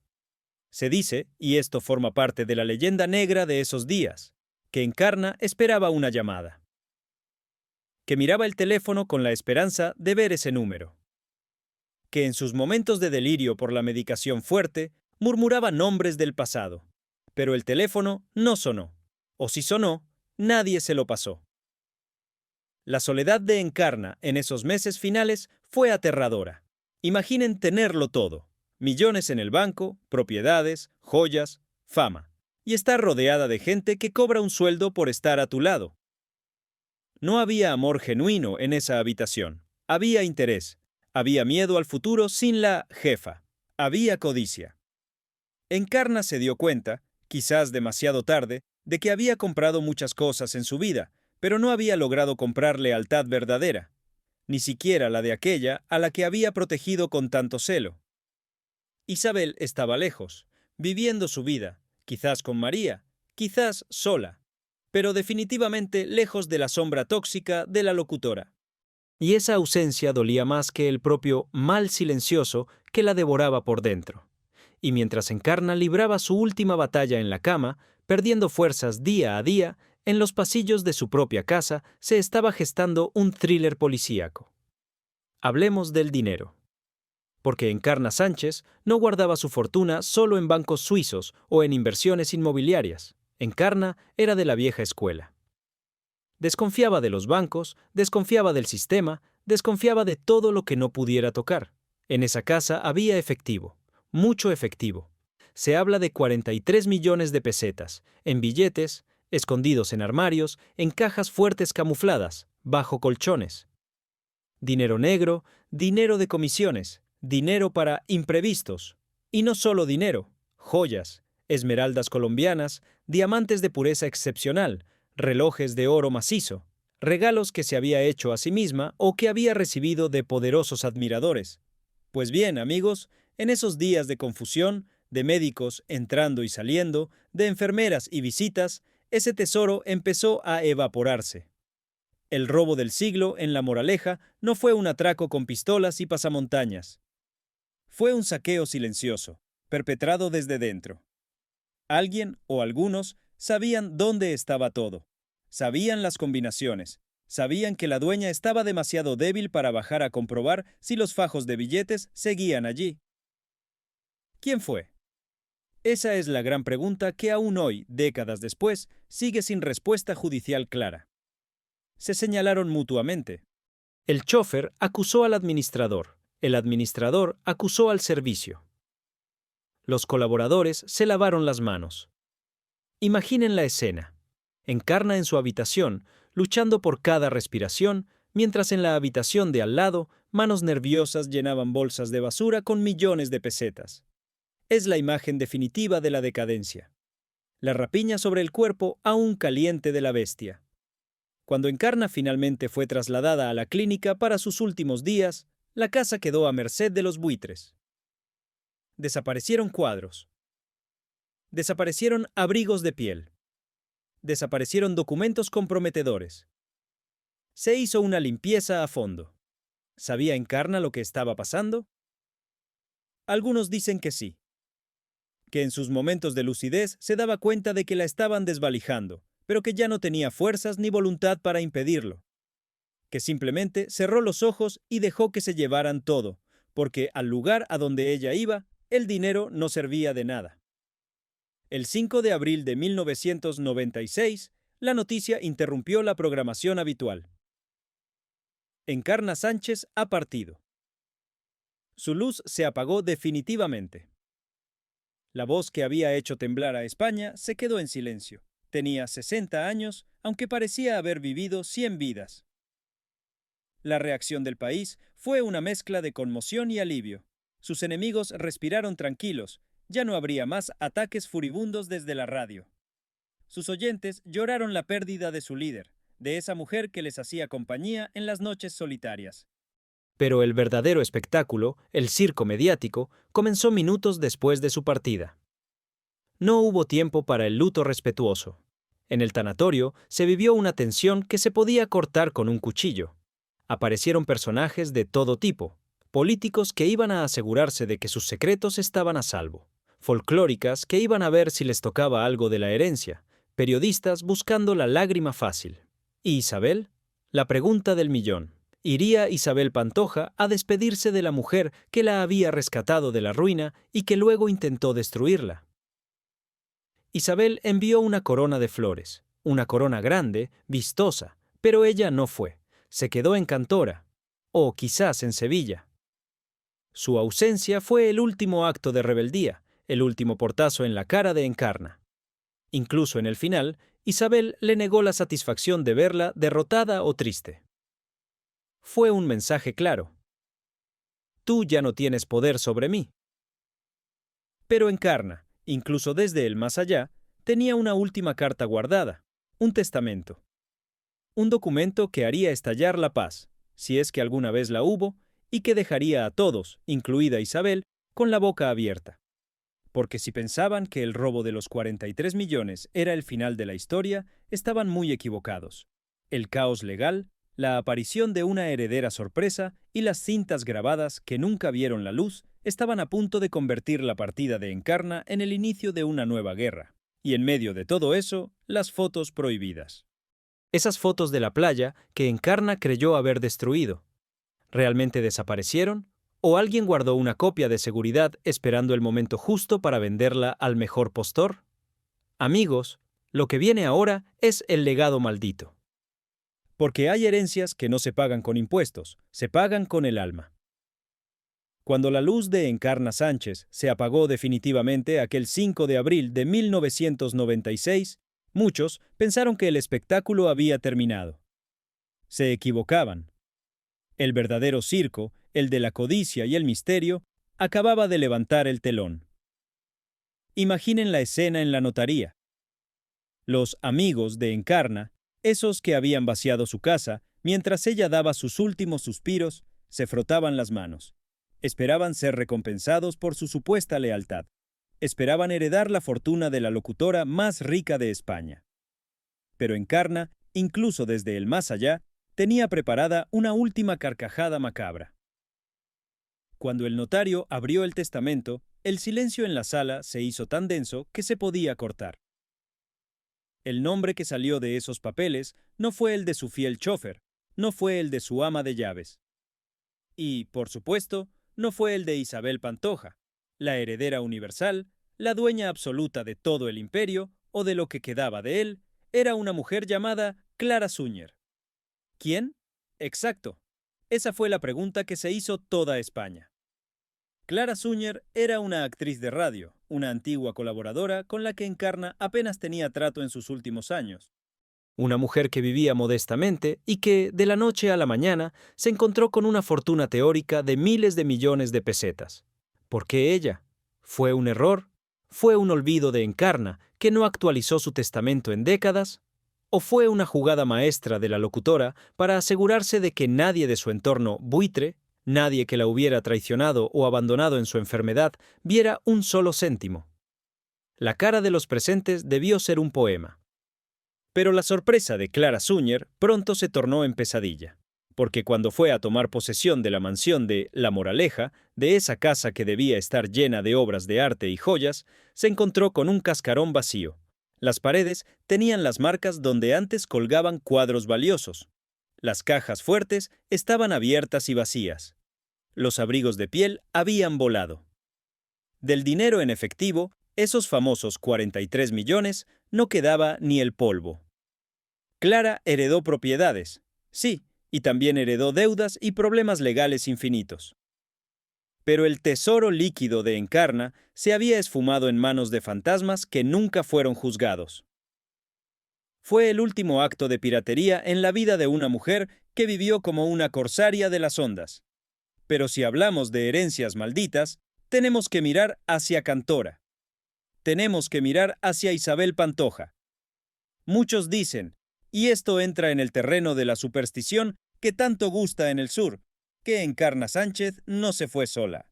Se dice, y esto forma parte de la leyenda negra de esos días, que Encarna esperaba una llamada. Que miraba el teléfono con la esperanza de ver ese número. Que en sus momentos de delirio por la medicación fuerte, murmuraba nombres del pasado. Pero el teléfono no sonó. O si sonó, nadie se lo pasó. La soledad de Encarna en esos meses finales fue aterradora. Imaginen tenerlo todo. Millones en el banco, propiedades, joyas, fama. Y estar rodeada de gente que cobra un sueldo por estar a tu lado. No había amor genuino en esa habitación. Había interés. Había miedo al futuro sin la jefa. Había codicia. Encarna se dio cuenta, quizás demasiado tarde, de que había comprado muchas cosas en su vida, pero no había logrado comprar lealtad verdadera, ni siquiera la de aquella a la que había protegido con tanto celo. Isabel estaba lejos, viviendo su vida, quizás con María, quizás sola, pero definitivamente lejos de la sombra tóxica de la locutora. Y esa ausencia dolía más que el propio mal silencioso que la devoraba por dentro. Y mientras Encarna libraba su última batalla en la cama, perdiendo fuerzas día a día, en los pasillos de su propia casa se estaba gestando un thriller policíaco. Hablemos del dinero. Porque Encarna Sánchez no guardaba su fortuna solo en bancos suizos o en inversiones inmobiliarias. Encarna era de la vieja escuela. Desconfiaba de los bancos, desconfiaba del sistema, desconfiaba de todo lo que no pudiera tocar. En esa casa había efectivo, mucho efectivo. Se habla de 43 millones de pesetas, en billetes, escondidos en armarios, en cajas fuertes camufladas, bajo colchones. Dinero negro, dinero de comisiones, dinero para imprevistos. Y no solo dinero, joyas, esmeraldas colombianas, diamantes de pureza excepcional, relojes de oro macizo, regalos que se había hecho a sí misma o que había recibido de poderosos admiradores. Pues bien, amigos, en esos días de confusión, de médicos entrando y saliendo, de enfermeras y visitas, ese tesoro empezó a evaporarse. El robo del siglo en La Moraleja no fue un atraco con pistolas y pasamontañas. Fue un saqueo silencioso, perpetrado desde dentro. Alguien o algunos sabían dónde estaba todo. Sabían las combinaciones. Sabían que la dueña estaba demasiado débil para bajar a comprobar si los fajos de billetes seguían allí. ¿Quién fue? Esa es la gran pregunta que aún hoy, décadas después, sigue sin respuesta judicial clara. Se señalaron mutuamente. El chofer acusó al administrador. El administrador acusó al servicio. Los colaboradores se lavaron las manos. Imaginen la escena. Encarna en su habitación, luchando por cada respiración, mientras en la habitación de al lado, manos nerviosas llenaban bolsas de basura con millones de pesetas. Es la imagen definitiva de la decadencia. La rapiña sobre el cuerpo aún caliente de la bestia. Cuando Encarna finalmente fue trasladada a la clínica para sus últimos días, la casa quedó a merced de los buitres. Desaparecieron cuadros. Desaparecieron abrigos de piel. Desaparecieron documentos comprometedores. Se hizo una limpieza a fondo. ¿Sabía Encarna lo que estaba pasando? Algunos dicen que sí. Que en sus momentos de lucidez se daba cuenta de que la estaban desvalijando, pero que ya no tenía fuerzas ni voluntad para impedirlo. Que simplemente cerró los ojos y dejó que se llevaran todo, porque al lugar a donde ella iba, el dinero no servía de nada. El 5 de abril de 1996, la noticia interrumpió la programación habitual. Encarna Sánchez ha partido. Su luz se apagó definitivamente. La voz que había hecho temblar a España se quedó en silencio. Tenía 60 años, aunque parecía haber vivido 100 vidas. La reacción del país fue una mezcla de conmoción y alivio. Sus enemigos respiraron tranquilos. Ya no habría más ataques furibundos desde la radio. Sus oyentes lloraron la pérdida de su líder, de esa mujer que les hacía compañía en las noches solitarias. Pero el verdadero espectáculo, el circo mediático, comenzó minutos después de su partida. No hubo tiempo para el luto respetuoso. En el tanatorio se vivió una tensión que se podía cortar con un cuchillo. Aparecieron personajes de todo tipo, políticos que iban a asegurarse de que sus secretos estaban a salvo, folclóricas que iban a ver si les tocaba algo de la herencia, periodistas buscando la lágrima fácil. ¿Y Isabel? La pregunta del millón. ¿Iría Isabel Pantoja a despedirse de la mujer que la había rescatado de la ruina y que luego intentó destruirla? Isabel envió una corona de flores, una corona grande, vistosa, pero ella no fue. Se quedó en Cantora, o quizás en Sevilla. Su ausencia fue el último acto de rebeldía, el último portazo en la cara de Encarna. Incluso en el final, Isabel le negó la satisfacción de verla derrotada o triste. Fue un mensaje claro. Tú ya no tienes poder sobre mí. Pero Encarna, incluso desde el más allá, tenía una última carta guardada, un testamento. Un documento que haría estallar la paz, si es que alguna vez la hubo, y que dejaría a todos, incluida Isabel, con la boca abierta. Porque si pensaban que el robo de los 43 millones era el final de la historia, estaban muy equivocados. El caos legal, la aparición de una heredera sorpresa y las cintas grabadas que nunca vieron la luz estaban a punto de convertir la partida de Encarna en el inicio de una nueva guerra. Y en medio de todo eso, las fotos prohibidas. Esas fotos de la playa que Encarna creyó haber destruido. ¿Realmente desaparecieron? ¿O alguien guardó una copia de seguridad esperando el momento justo para venderla al mejor postor? Amigos, lo que viene ahora es el legado maldito. Porque hay herencias que no se pagan con impuestos, se pagan con el alma. Cuando la luz de Encarna Sánchez se apagó definitivamente aquel 5 de abril de 1996, muchos pensaron que el espectáculo había terminado. Se equivocaban. El verdadero circo, el de la codicia y el misterio, acababa de levantar el telón. Imaginen la escena en la notaría. Los amigos de Encarna, esos que habían vaciado su casa, mientras ella daba sus últimos suspiros, se frotaban las manos. Esperaban ser recompensados por su supuesta lealtad. Esperaban heredar la fortuna de la locutora más rica de España. Pero Encarna, incluso desde el más allá, tenía preparada una última carcajada macabra. Cuando el notario abrió el testamento, el silencio en la sala se hizo tan denso que se podía cortar. El nombre que salió de esos papeles no fue el de su fiel chófer, no fue el de su ama de llaves. Y, por supuesto, no fue el de Isabel Pantoja, la heredera universal, la dueña absoluta de todo el imperio, o de lo que quedaba de él. Era una mujer llamada Clara Suñer. ¿Quién? Exacto. Esa fue la pregunta que se hizo toda España. Clara Suñer era una actriz de radio, una antigua colaboradora con la que Encarna apenas tenía trato en sus últimos años. Una mujer que vivía modestamente y que, de la noche a la mañana, se encontró con una fortuna teórica de miles de millones de pesetas. ¿Por qué ella? ¿Fue un error? ¿Fue un olvido de Encarna, que no actualizó su testamento en décadas? ¿O fue una jugada maestra de la locutora para asegurarse de que nadie de su entorno buitre, nadie que la hubiera traicionado o abandonado en su enfermedad, viera un solo céntimo? La cara de los presentes debió ser un poema. Pero la sorpresa de Clara Suñer pronto se tornó en pesadilla, porque cuando fue a tomar posesión de la mansión de La Moraleja, de esa casa que debía estar llena de obras de arte y joyas, se encontró con un cascarón vacío. Las paredes tenían las marcas donde antes colgaban cuadros valiosos. Las cajas fuertes estaban abiertas y vacías. Los abrigos de piel habían volado. Del dinero en efectivo, esos famosos 43 millones, no quedaba ni el polvo. Clara heredó propiedades, sí, y también heredó deudas y problemas legales infinitos. Pero el tesoro líquido de Encarna se había esfumado en manos de fantasmas que nunca fueron juzgados. Fue el último acto de piratería en la vida de una mujer que vivió como una corsaria de las ondas. Pero si hablamos de herencias malditas, tenemos que mirar hacia Cantora. Tenemos que mirar hacia Isabel Pantoja. Muchos dicen, y esto entra en el terreno de la superstición que tanto gusta en el sur, que Encarna Sánchez no se fue sola.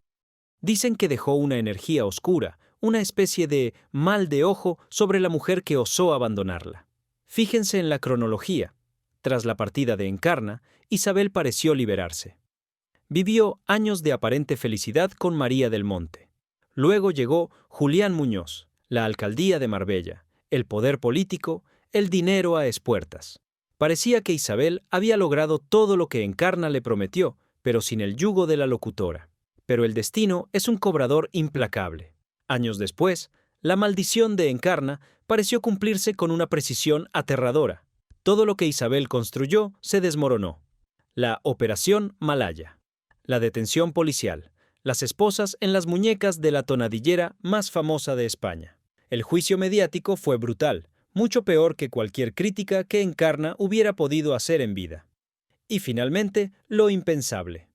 Dicen que dejó una energía oscura, una especie de mal de ojo sobre la mujer que osó abandonarla. Fíjense en la cronología. Tras la partida de Encarna, Isabel pareció liberarse. Vivió años de aparente felicidad con María del Monte. Luego llegó Julián Muñoz, la alcaldía de Marbella, el poder político, el dinero a espuertas. Parecía que Isabel había logrado todo lo que Encarna le prometió, pero sin el yugo de la locutora. Pero el destino es un cobrador implacable. Años después, la maldición de Encarna pareció cumplirse con una precisión aterradora. Todo lo que Isabel construyó se desmoronó. La Operación Malaya, la detención policial, las esposas en las muñecas de la tonadillera más famosa de España. El juicio mediático fue brutal, mucho peor que cualquier crítica que Encarna hubiera podido hacer en vida. Y finalmente, lo impensable: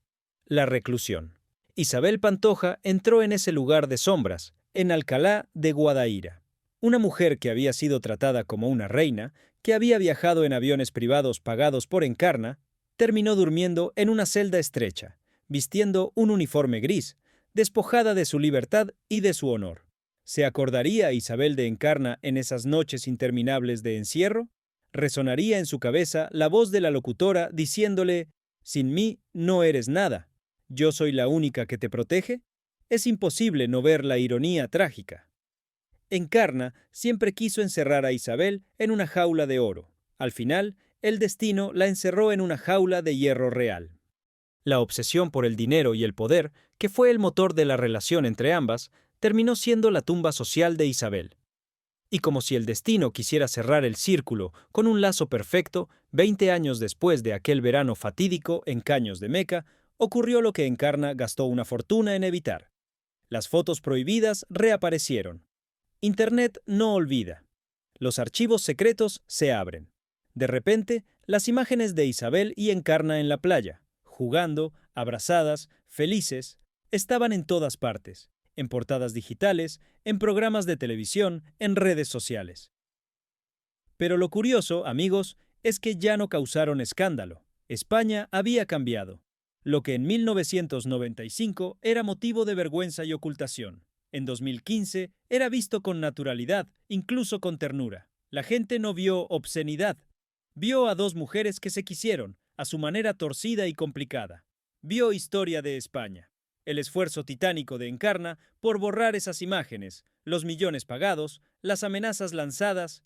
la reclusión. Isabel Pantoja entró en ese lugar de sombras, en Alcalá de Guadaíra. Una mujer que había sido tratada como una reina, que había viajado en aviones privados pagados por Encarna, terminó durmiendo en una celda estrecha, vistiendo un uniforme gris, despojada de su libertad y de su honor. ¿Se acordaría Isabel de Encarna en esas noches interminables de encierro? ¿Resonaría en su cabeza la voz de la locutora diciéndole: «Sin mí no eres nada, yo soy la única que te protege»? Es imposible no ver la ironía trágica. Encarna siempre quiso encerrar a Isabel en una jaula de oro. Al final, el destino la encerró en una jaula de hierro real. La obsesión por el dinero y el poder, que fue el motor de la relación entre ambas, terminó siendo la tumba social de Isabel. Y como si el destino quisiera cerrar el círculo con un lazo perfecto, 20 años después de aquel verano fatídico en Caños de Meca, ocurrió lo que Encarna gastó una fortuna en evitar. Las fotos prohibidas reaparecieron. Internet no olvida. Los archivos secretos se abren. De repente, las imágenes de Isabel y Encarna en la playa, jugando, abrazadas, felices, estaban en todas partes, en portadas digitales, en programas de televisión, en redes sociales. Pero lo curioso, amigos, es que ya no causaron escándalo. España había cambiado. Lo que en 1995 era motivo de vergüenza y ocultación, en 2015 era visto con naturalidad, incluso con ternura. La gente no vio obscenidad. Vio a dos mujeres que se quisieron, a su manera torcida y complicada. Vio historia de España. El esfuerzo titánico de Encarna por borrar esas imágenes, los millones pagados, las amenazas lanzadas,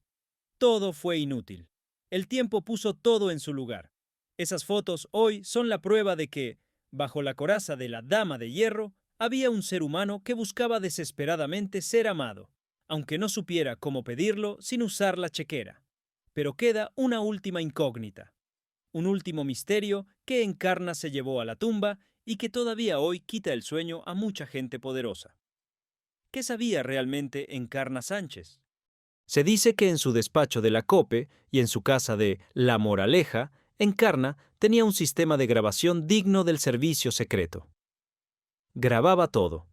todo fue inútil. El tiempo puso todo en su lugar. Esas fotos hoy son la prueba de que, bajo la coraza de la Dama de Hierro, había un ser humano que buscaba desesperadamente ser amado, aunque no supiera cómo pedirlo sin usar la chequera. Pero queda una última incógnita, un último misterio que Encarna se llevó a la tumba y que todavía hoy quita el sueño a mucha gente poderosa. ¿Qué sabía realmente Encarna Sánchez? Se dice que en su despacho de la COPE y en su casa de La Moraleja, Encarna tenía un sistema de grabación digno del servicio secreto. Grababa todo: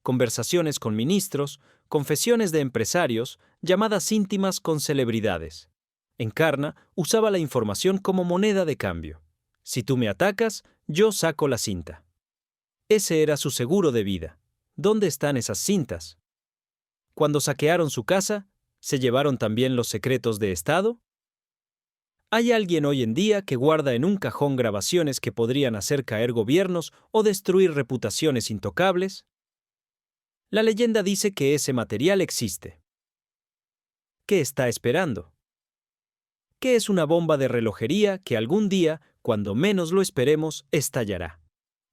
conversaciones con ministros, confesiones de empresarios, llamadas íntimas con celebridades. Encarna usaba la información como moneda de cambio. Si tú me atacas, yo saco la cinta. Ese era su seguro de vida. ¿Dónde están esas cintas? Cuando saquearon su casa, ¿se llevaron también los secretos de Estado? ¿Hay alguien hoy en día que guarda en un cajón grabaciones que podrían hacer caer gobiernos o destruir reputaciones intocables? La leyenda dice que ese material existe. ¿Qué está esperando? ¿Qué es una bomba de relojería que algún día, cuando menos lo esperemos, estallará?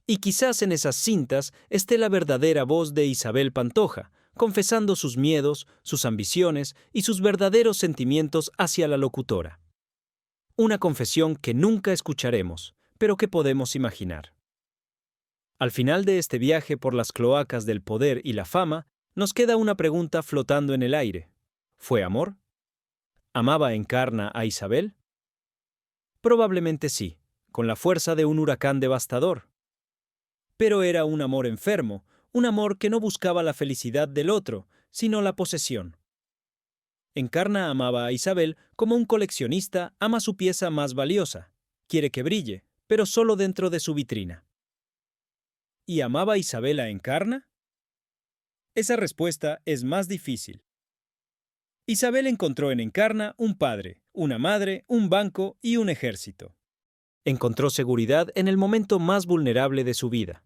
Y quizás en esas cintas esté la verdadera voz de Isabel Pantoja, confesando sus miedos, sus ambiciones y sus verdaderos sentimientos hacia la locutora. Una confesión que nunca escucharemos, pero que podemos imaginar. Al final de este viaje por las cloacas del poder y la fama, nos queda una pregunta flotando en el aire. ¿Fue amor? ¿Amaba Encarna a Isabel? Probablemente sí, con la fuerza de un huracán devastador. Pero era un amor enfermo, un amor que no buscaba la felicidad del otro, sino la posesión. Encarna amaba a Isabel como un coleccionista ama su pieza más valiosa. Quiere que brille, pero solo dentro de su vitrina. ¿Y amaba Isabel a Encarna? Esa respuesta es más difícil. Isabel encontró en Encarna un padre, una madre, un banco y un ejército. Encontró seguridad en el momento más vulnerable de su vida.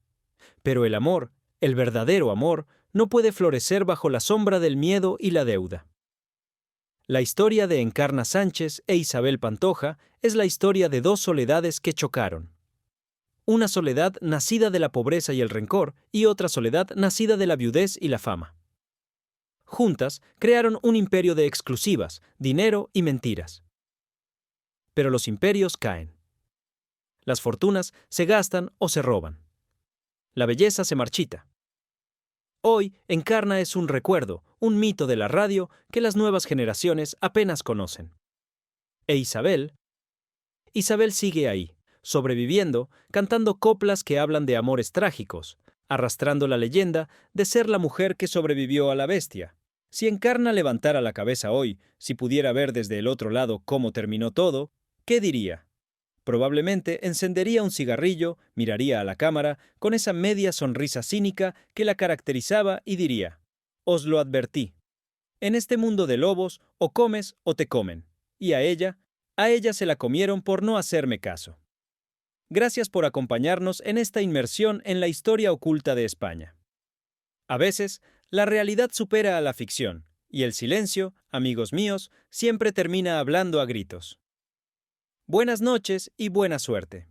Pero el amor, el verdadero amor, no puede florecer bajo la sombra del miedo y la deuda. La historia de Encarna Sánchez e Isabel Pantoja es la historia de dos soledades que chocaron. Una soledad nacida de la pobreza y el rencor y otra soledad nacida de la viudez y la fama. Juntas crearon un imperio de exclusivas, dinero y mentiras. Pero los imperios caen. Las fortunas se gastan o se roban. La belleza se marchita. Hoy, Encarna es un recuerdo, un mito de la radio que las nuevas generaciones apenas conocen. ¿E Isabel? Isabel sigue ahí, sobreviviendo, cantando coplas que hablan de amores trágicos, arrastrando la leyenda de ser la mujer que sobrevivió a la bestia. Si Encarna levantara la cabeza hoy, si pudiera ver desde el otro lado cómo terminó todo, ¿qué diría? Probablemente encendería un cigarrillo, miraría a la cámara con esa media sonrisa cínica que la caracterizaba y diría: «Os lo advertí. En este mundo de lobos, o comes o te comen». Y a ella se la comieron por no hacerme caso. Gracias por acompañarnos en esta inmersión en la historia oculta de España. A veces, la realidad supera a la ficción, y el silencio, amigos míos, siempre termina hablando a gritos. Buenas noches y buena suerte.